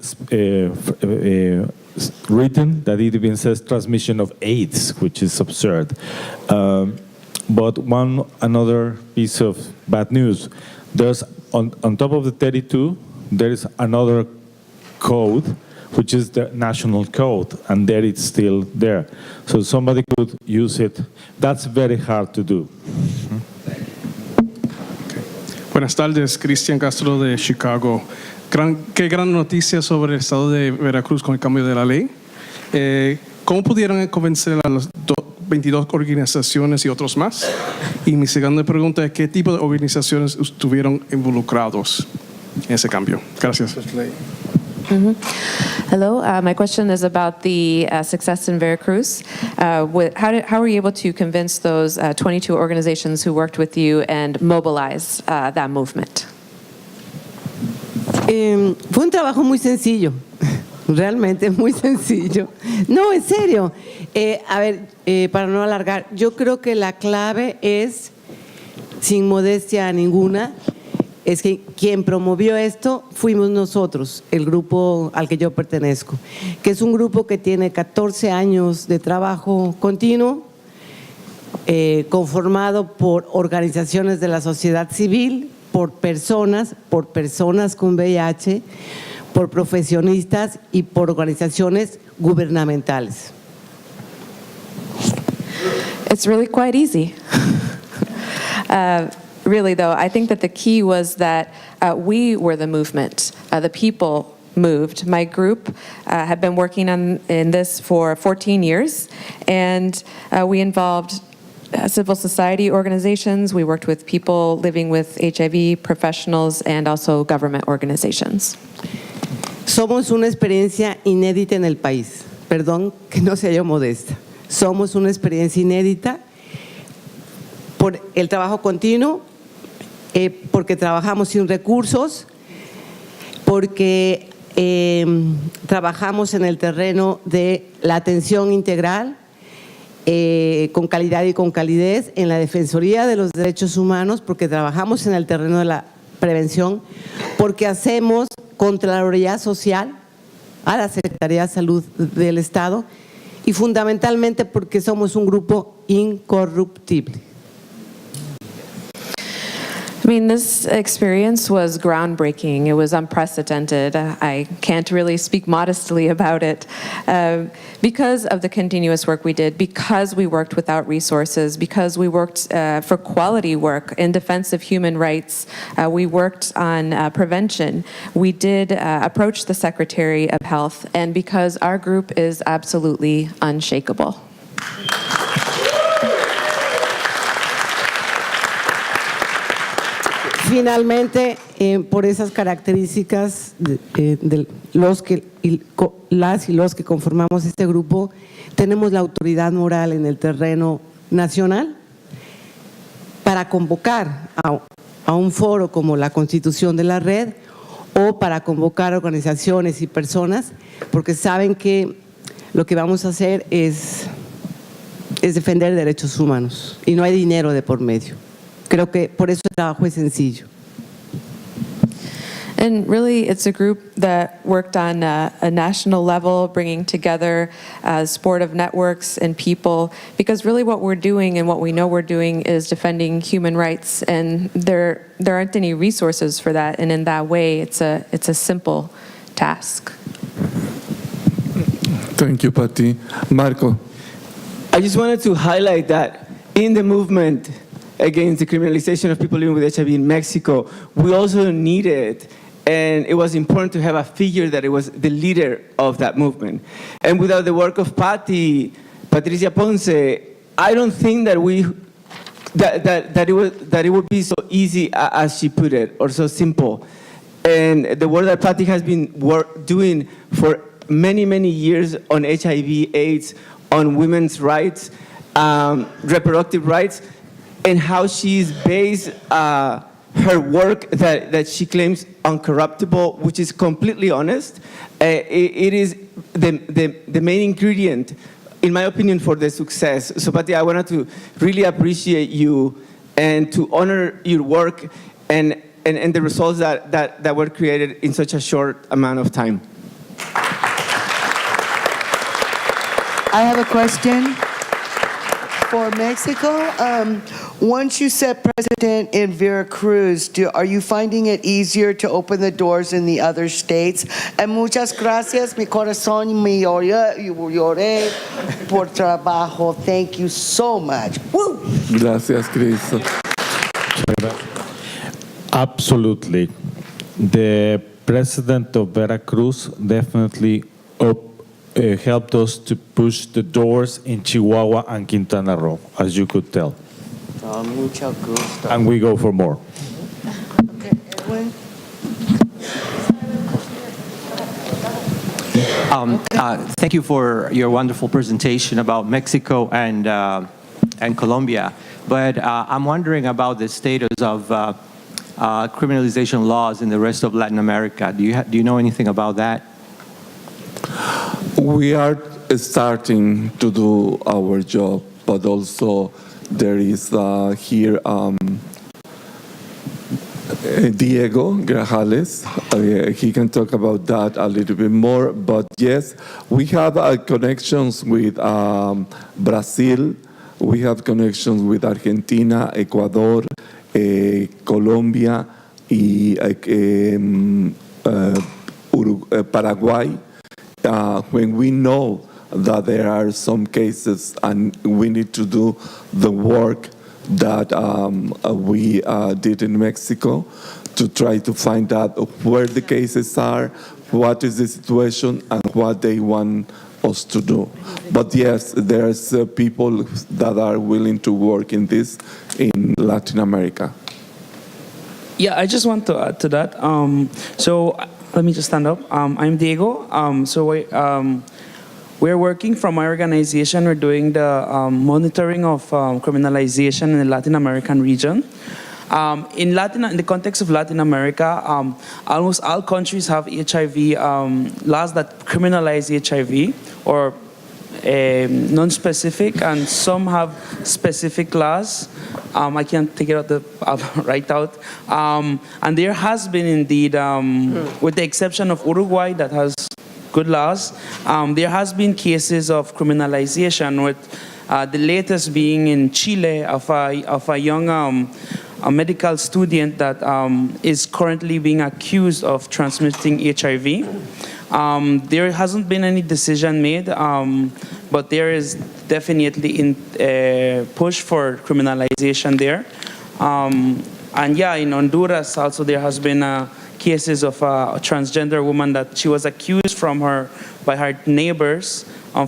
written that it even says transmission of AIDS, which is absurd. But another piece of bad news. There's on top of the 32, there is another code, which is the national code, and there it's still there. So somebody could use it. That's very hard to do. Buenas tardes, Cristian Castro de Chicago. Qué gran noticia sobre el estado de Veracruz con el cambio de la ley. ¿Cómo pudieron convencer a las 22 organizaciones y otros más? Y mi segunda pregunta es, ¿qué tipo de organizaciones estuvieron involucrados en ese cambio? Gracias. Hello, my question is about the success in Veracruz. How were you able to convince those 22 organizations who worked with you and mobilize that movement? Fue un trabajo muy sencillo, realmente muy sencillo. No, en serio. A ver, para no alargar, yo creo que la clave es, sin modestia ninguna, es que quien promovió esto fuimos nosotros, el grupo al que yo pertenezco, que es un grupo que tiene 14 años de trabajo continuo, conformado por organizaciones de la sociedad civil, por personas con VIH, por profesionistas y por organizaciones gubernamentales. It's really quite easy. Really, though, I think that the key was that we were the movement. The people moved. My group had been working in this for 14 years, and we involved civil society organizations. We worked with people living with HIV, professionals, and also government organizations. Somos una experiencia inédita en el país. Perdón que no sea yo modesta. Somos una experiencia inédita por el trabajo continuo, porque trabajamos sin recursos, porque Trabajamos en el terreno de la atención integral, con calidad y con calidez, en la Defensoría de los Derechos Humanos, porque trabajamos en el terreno de la prevención, porque hacemos Contraloría Social a la Secretaría de Salud del Estado y fundamentalmente porque somos un grupo incorruptible. I mean, this experience was groundbreaking. It was unprecedented. I can't really speak modestly about it because of the continuous work we did, because we worked without resources, because we worked for quality work in defense of human rights. We worked on prevention. We did approach the Secretary of Health, and because our group is absolutely unshakable. Finalmente, por esas características de las y los que conformamos este grupo, tenemos la autoridad moral en el terreno nacional para convocar a un foro como la Constitución de la Red o para convocar organizaciones y personas, porque saben que lo que vamos a hacer es defender derechos humanos y no hay dinero de por medio. Creo que por eso el trabajo es sencillo. And really, it's a group that worked on a national level, bringing together supportive networks and people, because really what we're doing and what we know we're doing is defending human rights, and there aren't any resources for that, and in that way, it's a simple task. Thank you, Patty. Marco. I just wanted to highlight that in the movement against the criminalization of people living with HIV in Mexico, we also needed, and it was important to have a figure that it was the leader of that movement. And without the work of Patricia Ponce, I don't think that it would be so easy as she put it, or so simple. And the work that Patty has been doing for many, many years on HIV/AIDS, on women's rights, reproductive rights, and how she's based her work that she claims uncorruptible, which is completely honest. It is the main ingredient, in my opinion, for the success. So, Patty, I wanted to really appreciate you and to honor your work and the results that were created in such a short amount of time. I have a question for Mexico. Once you set precedent in Veracruz, are you finding it easier to open the doors in the other states? And muchas gracias, mi corazón, me lloré por trabajo. Thank you so much. Woo! Gracias, Cristo. Absolutely. The president of Veracruz definitely helped us to push the doors in Chihuahua and Quintana Roo, as you could tell. Mucho gusto. And we go for more. Thank you for your wonderful presentation about Mexico and Colombia. But I'm wondering about the status of criminalization laws in the rest of Latin America. Do you know anything about that? We are starting to do our job, but also there is here Diego Grajales. He can talk about that a little bit more. But yes, we have connections with Brazil. We have connections with Argentina, Ecuador, Colombia, and Paraguay. When we know that there are some cases and we need to do the work that we did in Mexico to try to find out where the cases are, what is the situation, and what they want us to do. But yes, there's people that are willing to work in this in Latin America. Yeah, I just want to add to that. So let me just stand up. I'm Diego. We're working from my organization. We're doing the monitoring of criminalization in the Latin American region. In the context of Latin America, almost all countries have HIV laws that criminalize HIV or non-specific, and some have specific laws. I can't take it right out. And there has been indeed, with the exception of Uruguay that has good laws, there has been cases of criminalization, with the latest being in Chile of a young a medical student that is currently being accused of transmitting HIV. There hasn't been any decision made, but there is definitely a push for criminalization there. And yeah, in Honduras also there has been cases of a transgender woman that she was accused by her neighbors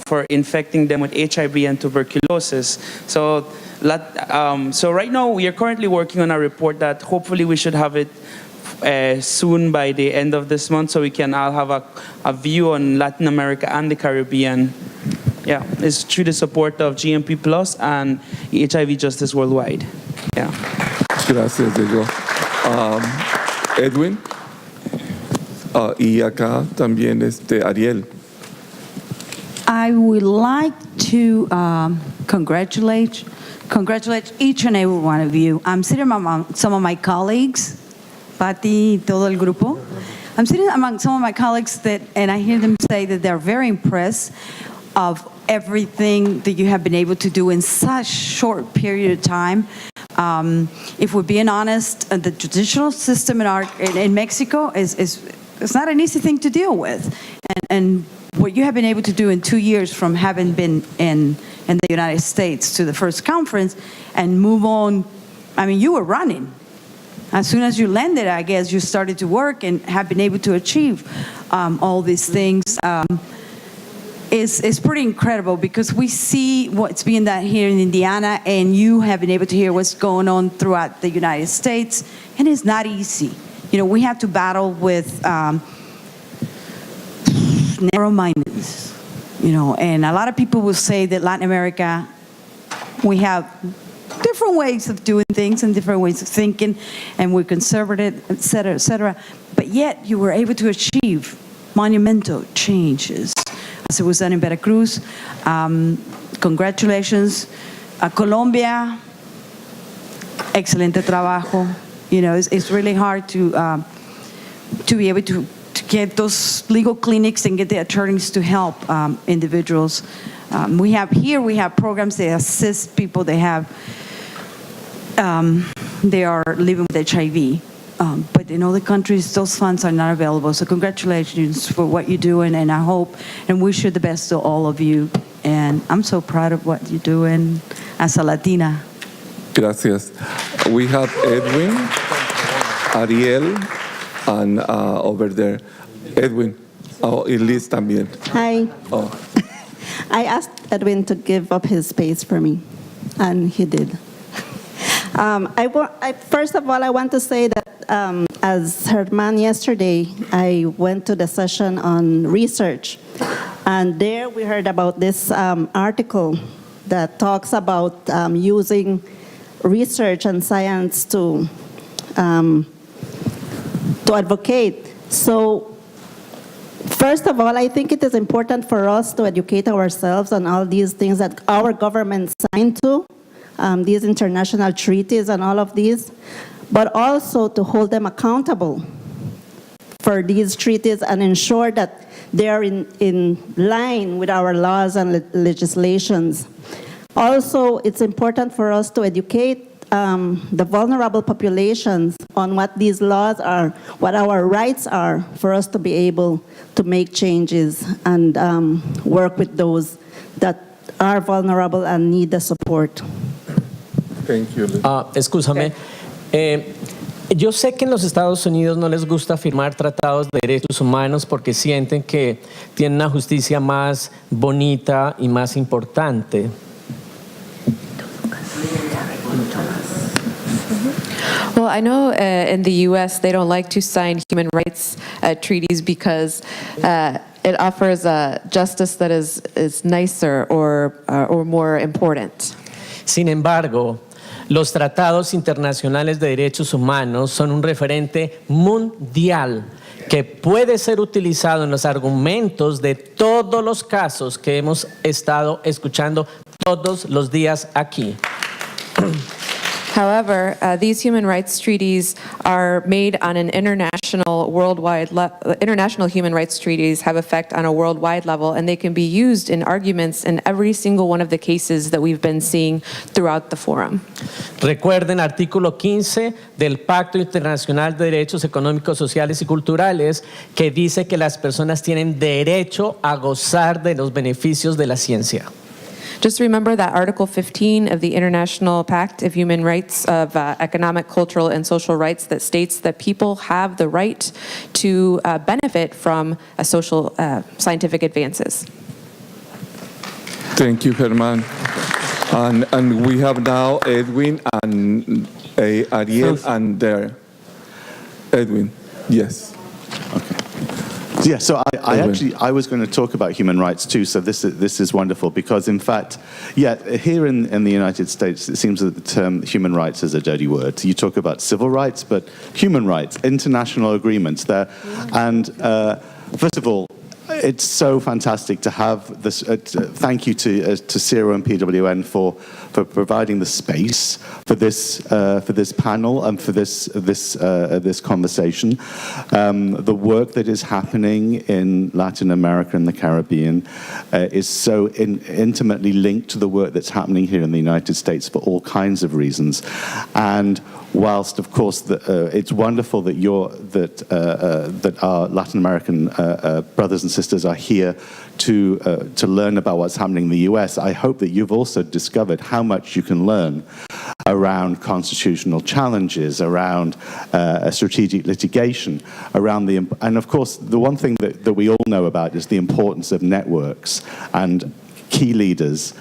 for infecting them with HIV and tuberculosis. So right now we are currently working on a report that hopefully we should have it soon by the end of this month, so we can all have a view on Latin America and the Caribbean. Yeah, it's through the support of GMP Plus and HIV Justice Worldwide. Yeah. Gracias, Diego. Edwin. Y acá también Ariel. I would like to congratulate each and every one of you. I'm sitting among some of my colleagues, Pati, todo el grupo. I'm sitting among some of my colleagues and I hear them say that they're very impressed of everything that you have been able to do in such short period of time. If we're being honest, the judicial system in Mexico is not an easy thing to deal with. And what you have been able to do in 2 years from having been in the United States to the first conference and move on, I mean, you were running. As soon as you landed, I guess you started to work and have been able to achieve all these things. Is pretty incredible because we see what's being done here in Indiana, and you have been able to hear what's going on throughout the United States, and it's not easy. You know, we have to battle with narrow-mindedness, you know, and a lot of people will say that Latin America, we have different ways of doing things and different ways of thinking, and we're conservative, et cetera, but yet you were able to achieve monumental changes. As it was done in Veracruz. Congratulations. Colombia, excelente trabajo. You know, it's really hard to be able to get those legal clinics and get the attorneys to help individuals. We have programs that assist people they are living with HIV. But in other countries, those funds are not available. So congratulations for what you're doing, and I hope and wish you the best to all of you. And I'm so proud of what you're doing as a Latina. Gracias. We have Edwin, Ariel, and over there, Edwin. Elise también. Hi. Oh. I asked Edwin to give up his space for me, and he did. First of all, I want to say that as Herman yesterday, I went to the session on research, and there we heard about this article that talks about using research and science to advocate. So, first of all, I think it is important for us to educate ourselves on all these things that our government signed to. These international treaties and all of these, but also to hold them accountable for these treaties and ensure that they are in line with our laws and legislations. Also, it's important for us to educate the vulnerable populations on what these laws are, what our rights are, for us to be able to make changes and work with those that are vulnerable and need the support. Thank you. Excúsame. Yo sé que en los Estados Unidos no les gusta firmar tratados de derechos humanos porque sienten que tienen una justicia más bonita y más importante. Well, I know in the U.S. they don't like to sign human rights treaties because it offers a justice that is nicer or more important. Sin embargo, Los tratados internacionales de derechos humanos son un referente mundial que puede ser utilizado en los argumentos de todos los casos que hemos estado escuchando todos los días aquí. However, these human rights treaties are made on an international human rights treaties have effect on a worldwide level, and they can be used in arguments in every single one of the cases that we've been seeing throughout the forum. Recuerden artículo 15 del Pacto Internacional de Derechos Económicos, Sociales y Culturales, que dice que las personas tienen derecho a gozar de los beneficios de la ciencia. Just remember that Article 15 of the International Pact of Human Rights of Economic, Cultural, and Social Rights that states that people have the right to benefit from social scientific advances. Thank you, Herman. And we have now Edwin and Ariel and there. Edwin, yes. Yeah, so I was going to talk about human rights too, so this is wonderful because in fact, here in the United States, it seems that the term human rights is a dirty word. You talk about civil rights, but human rights, international agreements there. And first of all, it's so fantastic to have this. Thank you to SERO and PWN for providing the space for this panel and for this conversation. The work that is happening in Latin America and the Caribbean is so intimately linked to the work that's happening here in the United States for all kinds of reasons. And whilst, of course, it's wonderful that our Latin American brothers and sisters are here to learn about what's happening in the US, I hope that you've also discovered how much you can learn around constitutional challenges, around strategic litigation, and of course, the one thing that we all know about is the importance of networks and key leaders,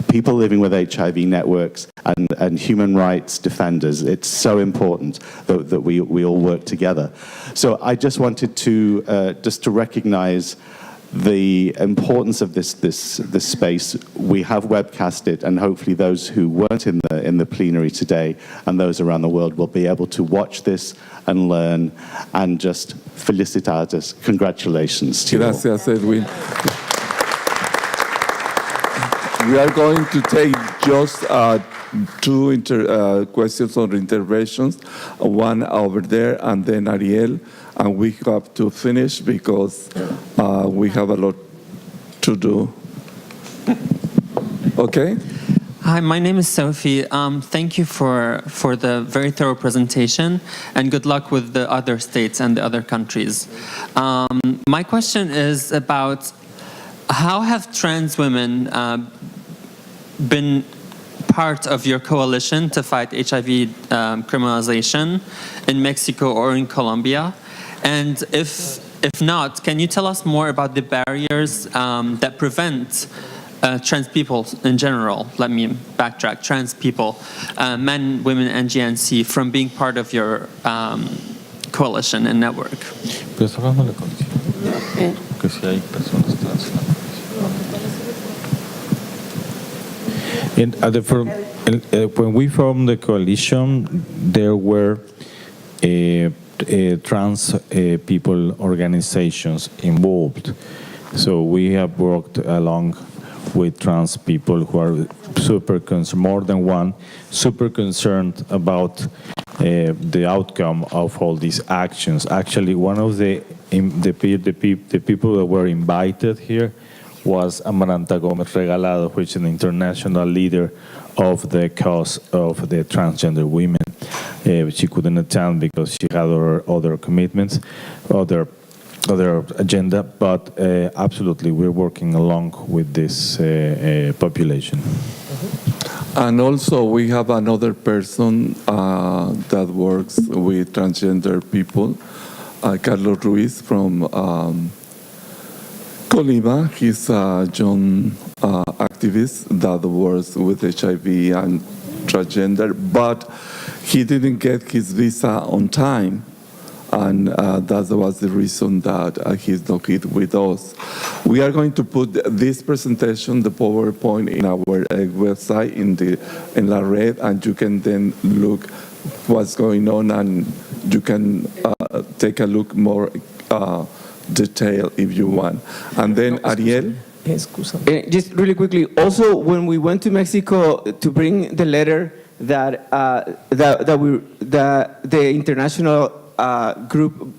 people living with HIV networks and human rights defenders. It's so important that we all work together. So I just wanted to recognize the importance of this space. We have webcast it, and hopefully those who weren't in the plenary today and those around the world will be able to watch this and learn and just felicitados. Congratulations to you all. Gracias, Edwin. We are going to take just two questions or interventions, one over there and then Ariel, and we have to finish because we have a lot to do. Okay? Hi, my name is Sophie. Thank you for the very thorough presentation, and good luck with the other states and the other countries. My question is about how have trans women been part of your coalition to fight HIV criminalization in Mexico or in Colombia? And if not, can you tell us more about the barriers that prevent trans people in general, let me backtrack, trans people, men, women, and GNC from being part of your coalition and network? When we formed the coalition, there were trans people organizations involved. So we have worked along with trans people who are super concerned, more than one, super concerned about the outcome of all these actions. Actually, one of the people that were invited here was Amaranta Gomez Regalado, which is an international leader of the cause of the transgender women. She couldn't attend because she had other commitments, other agenda, but absolutely we're working along with this population. And also we have another person that works with transgender people, Carlos Ruiz from Colima. He's a young activist that works with HIV and transgender, but he didn't get his visa on time. and that was the reason that he's not here with us. We are going to put this presentation, the PowerPoint, in our website in La Red, and you can then look what's going on, and you can take a look more detail if you want. And then Ariel. Just really quickly, also when we went to Mexico to bring the letter that the international group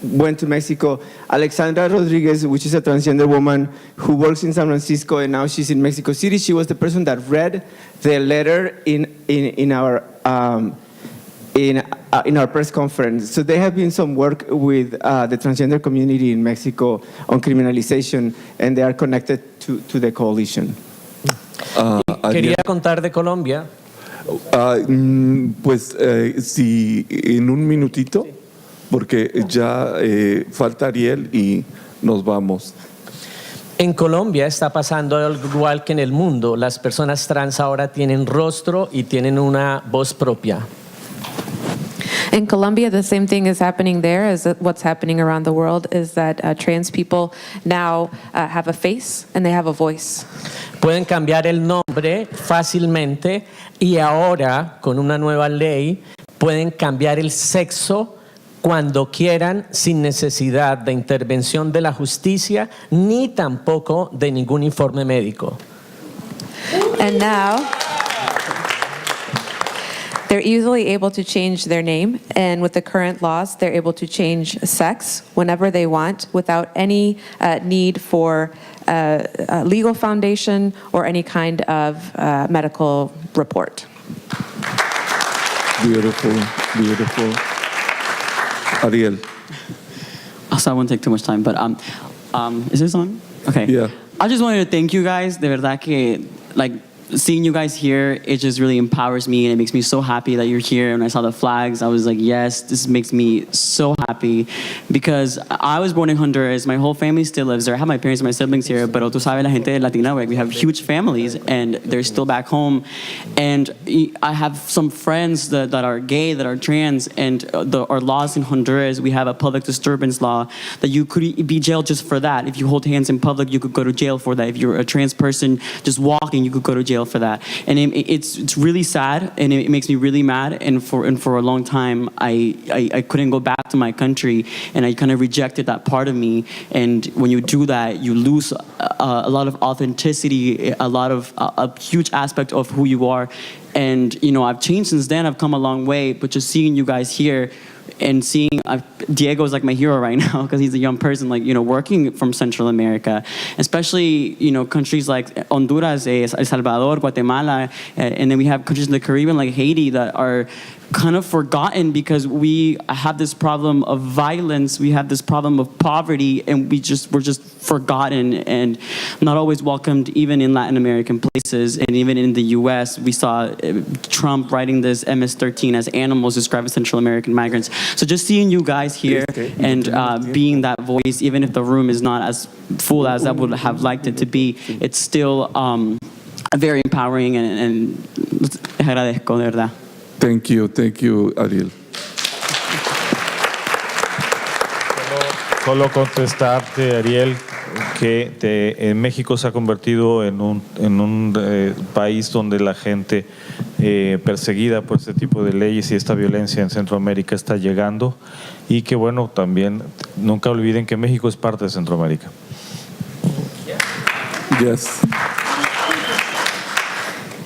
went to Mexico, Alexandra Rodriguez, which is a transgender woman who works in San Francisco and now she's in Mexico City, she was the person that read the letter in our press conference. So there have been some work with the transgender community in Mexico on criminalization, and they are connected to the coalition. Quería contar de Colombia. Pues si en un minutito, porque ya falta Ariel y nos vamos. En Colombia está pasando algo igual que en el mundo. Las personas trans ahora tienen rostro y tienen una voz propia. In Colombia, the same thing is happening there as what's happening around the world, is that trans people now have a face and they have a voice. Pueden cambiar el nombre fácilmente y ahora, con una nueva ley, pueden cambiar el sexo cuando quieran sin necesidad de intervención de la justicia ni tampoco de ningún informe médico. And now they're easily able to change their name, and with the current laws, they're able to change sex whenever they want without any need for a legal foundation or any kind of medical report. Beautiful, beautiful. Ariel. So I won't take too much time, but is this on? Okay. Yeah. I just wanted to thank you guys. De verdad que, like, seeing you guys here, it just really empowers me, and it makes me so happy that you're here. When I saw the flags, I was like, yes, this makes me so happy, because I was born in Honduras. My whole family still lives there. I have my parents and my siblings here, pero tú sabes, la gente latina, we have huge families, and they're still back home. And I have some friends that are gay, that are trans, and our laws in Honduras, we have a public disturbance law that you could be jailed just for that. If you hold hands in public, you could go to jail for that. If you're a trans person just walking, you could go to jail for that. And it's really sad, and it makes me really mad. And for a long time, I couldn't go back to my country, and I kind of rejected that part of me. And when you do that, you lose a lot of authenticity, a huge aspect of who you are. And I've changed since then. I've come a long way. But just seeing you guys here, and seeing Diego is like my hero right now, because he's a young person, like, working from Central America, especially, countries like Honduras, El Salvador, Guatemala, and then we have countries in the Caribbean like Haiti that are kind of forgotten because we have this problem of violence, we have this problem of poverty, and we're just forgotten and not always welcomed, even in Latin American places. And even in the US, we saw Trump writing this MS-13 as animals, describing Central American migrants. So just seeing you guys here and being that voice, even if the room is not as full as I would have liked it to be, it's still very empowering, and agradezco, de verdad. Thank you, Ariel. Solo contestarte, Ariel, que México se ha convertido en un país donde la gente perseguida por este tipo de leyes y esta violencia en Centroamérica está llegando, y que bueno, también nunca olviden que México es parte de Centroamérica. Yes.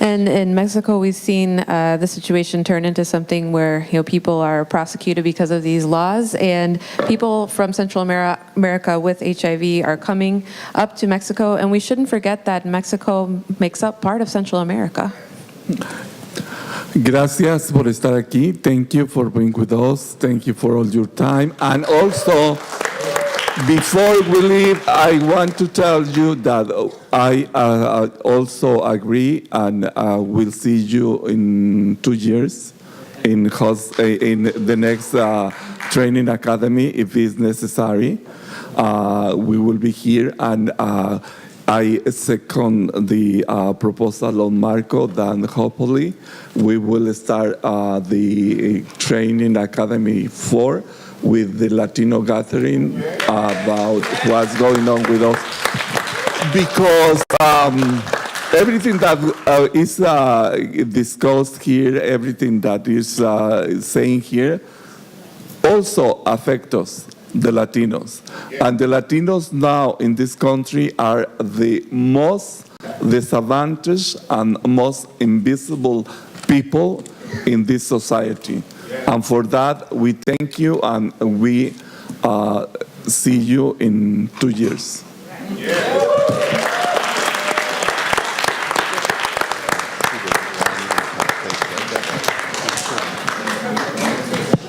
And in Mexico, we've seen the situation turn into something where people are prosecuted because of these laws, and people from Central America with HIV are coming up to Mexico, and we shouldn't forget that Mexico makes up part of Central America. Gracias por estar aquí. Thank you for being with us. Thank you for all your time. And also, before we leave, I want to tell you that I also agree, and we'll see you in 2 years in the next training academy if it's necessary. We will be here, and I second the proposal on Marco. Then hopefully we will start the training academy 4 with the Latino gathering about what's going on with us. Because everything that is discussed here, everything that is saying here, also affect us, the Latinos. And the Latinos now in this country are the most disadvantaged and most invisible people in this society. And for that, we thank you, and we see you in 2 years.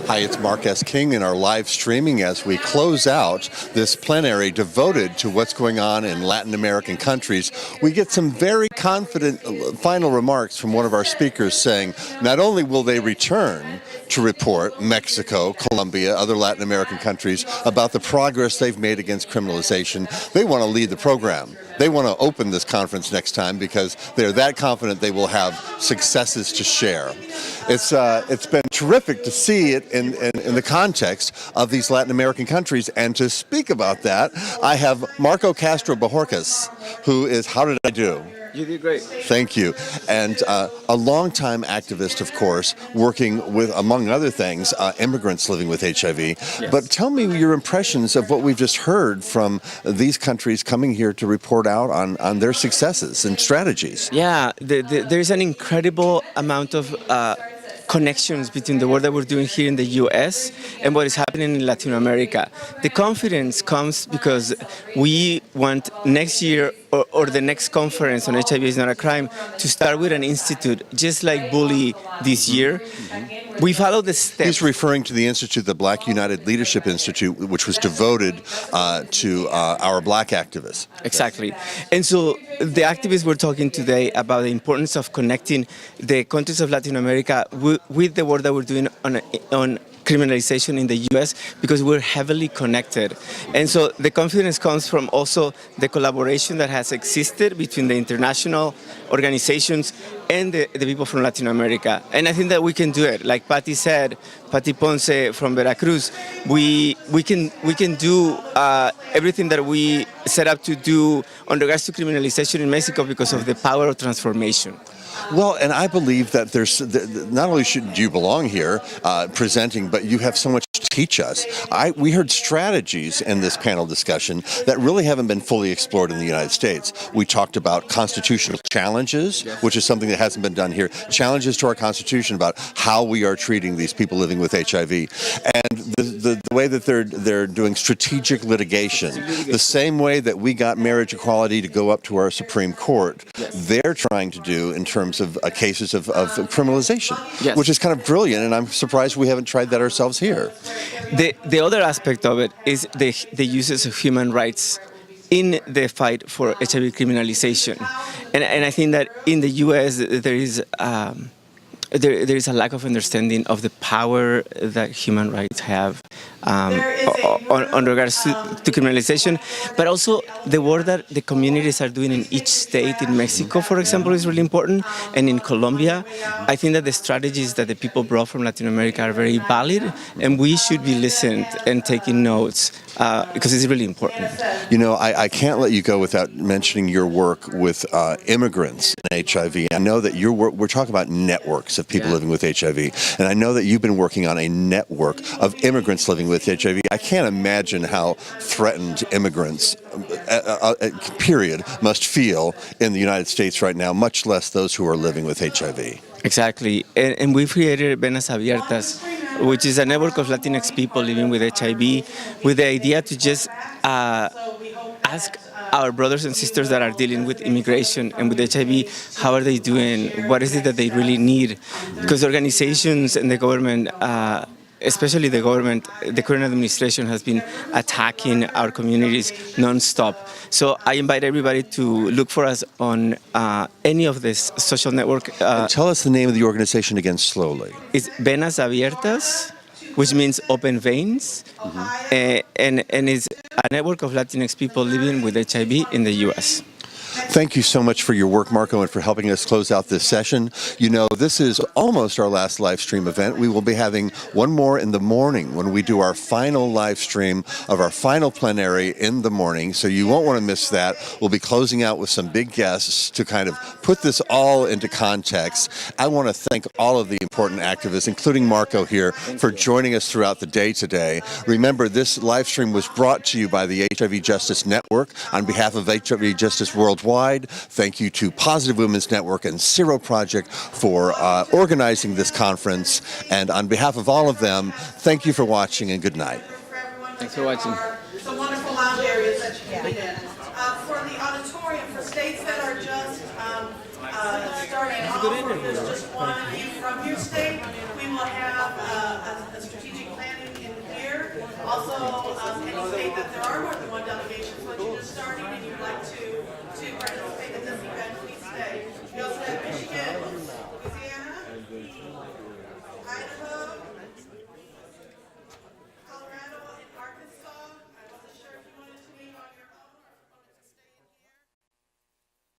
Hi, it's Mark S. King in our live streaming as we close out this plenary devoted to what's going on in Latin American countries. We get some very confident final remarks from one of our speakers saying not only will they return to report Mexico, Colombia, other Latin American countries about the progress they've made against criminalization, they want to lead the program. They want to open this conference next time because they're that confident they will have successes to share. It's been terrific to see it in the context of these Latin American countries, and to speak about that, I have Marco Castro Bajorquez, who is, how did I do? You did great. Thank you. And a longtime activist, of course, working with, among other things, immigrants living with HIV. Yes. But tell me your impressions of what we've just heard from these countries coming here to report out on their successes and strategies. Yeah, there's an incredible amount of connections between the work that we're doing here in the US and what is happening in Latin America. The confidence comes because we want next year or the next conference on HIV is not a crime to start with an institute just like Bully this year. We follow the steps. He's referring to the institute, the Black United Leadership Institute, which was devoted to our black activists. Exactly. And so the activists were talking today about the importance of connecting the countries of Latin America with the work that we're doing on criminalization in the US, because we're heavily connected. And so the confidence comes from also the collaboration that has existed between the international organizations and the people from Latin America. And I think that we can do it. Like Patty said, Patty Ponce from Veracruz, we can do everything that we set up to do on regards to criminalization in Mexico because of the power of transformation. Well, and I believe that there's, not only should you belong here presenting, but you have so much to teach us. We heard strategies in this panel discussion that really haven't been fully explored in the United States. We talked about constitutional challenges, which is something that hasn't been done here. Challenges to our Constitution about how we are treating these people living with HIV. And the way that they're doing strategic litigation, the same way that we got marriage equality to go up to our Supreme Court, they're trying to do in terms of cases of criminalization, which is kind of brilliant, and I'm surprised we haven't tried that ourselves here. The other aspect of it is the uses of human rights in the fight for HIV criminalization. And I think that in the US there is a lack of understanding of the power that human rights have on regards to criminalization, but also the work that the communities are doing in each state. In Mexico, for example, is really important, and in Colombia, I think that the strategies that the people brought from Latin America are very valid, and we should be listening and taking notes because it's really important. You know, I can't let you go without mentioning your work with immigrants in HIV. I know that your work, we're talking about networks of people living with HIV, and I know that you've been working on a network of immigrants living with HIV. I can't imagine how threatened immigrants, period, must feel in the United States right now, much less those who are living with HIV. Exactly. And we've created Venas Abiertas, which is a network of Latinx people living with HIV, with the idea to just ask our brothers and sisters that are dealing with immigration and with HIV, how are they doing? What is it that they really need? Because organizations and the government, especially the government, the current administration has been attacking our communities nonstop. So I invite everybody to look for us on any of this social network. Tell us the name of the organization again slowly. It's Venas Abiertas, which means open veins, and it's a network of Latinx people living with HIV in the U.S. Thank you so much for your work, Marco, and for helping us close out this session. You know, this is almost our last live stream event. We will be having one more in the morning when we do our final live stream of our final plenary in the morning, so you won't want to miss that. We'll be closing out with some big guests to kind of put this all into context. I want to thank all of the important activists, including Marco here, for joining us throughout the day today. Remember, this live stream was brought to you by the HIV Justice Network on behalf of HIV Justice Worldwide. Thank you to Positive Women's Network and SERO Project for organizing this conference. And on behalf of all of them, thank you for watching and good night. Thanks for watching. Some wonderful lounge areas that you can meet in. For the auditorium, for states that are just starting off, or there's just one of you from your state, we will have a strategic planning in here. Also, any state that there are more than one delegation, so if you're just starting and you'd like to participate,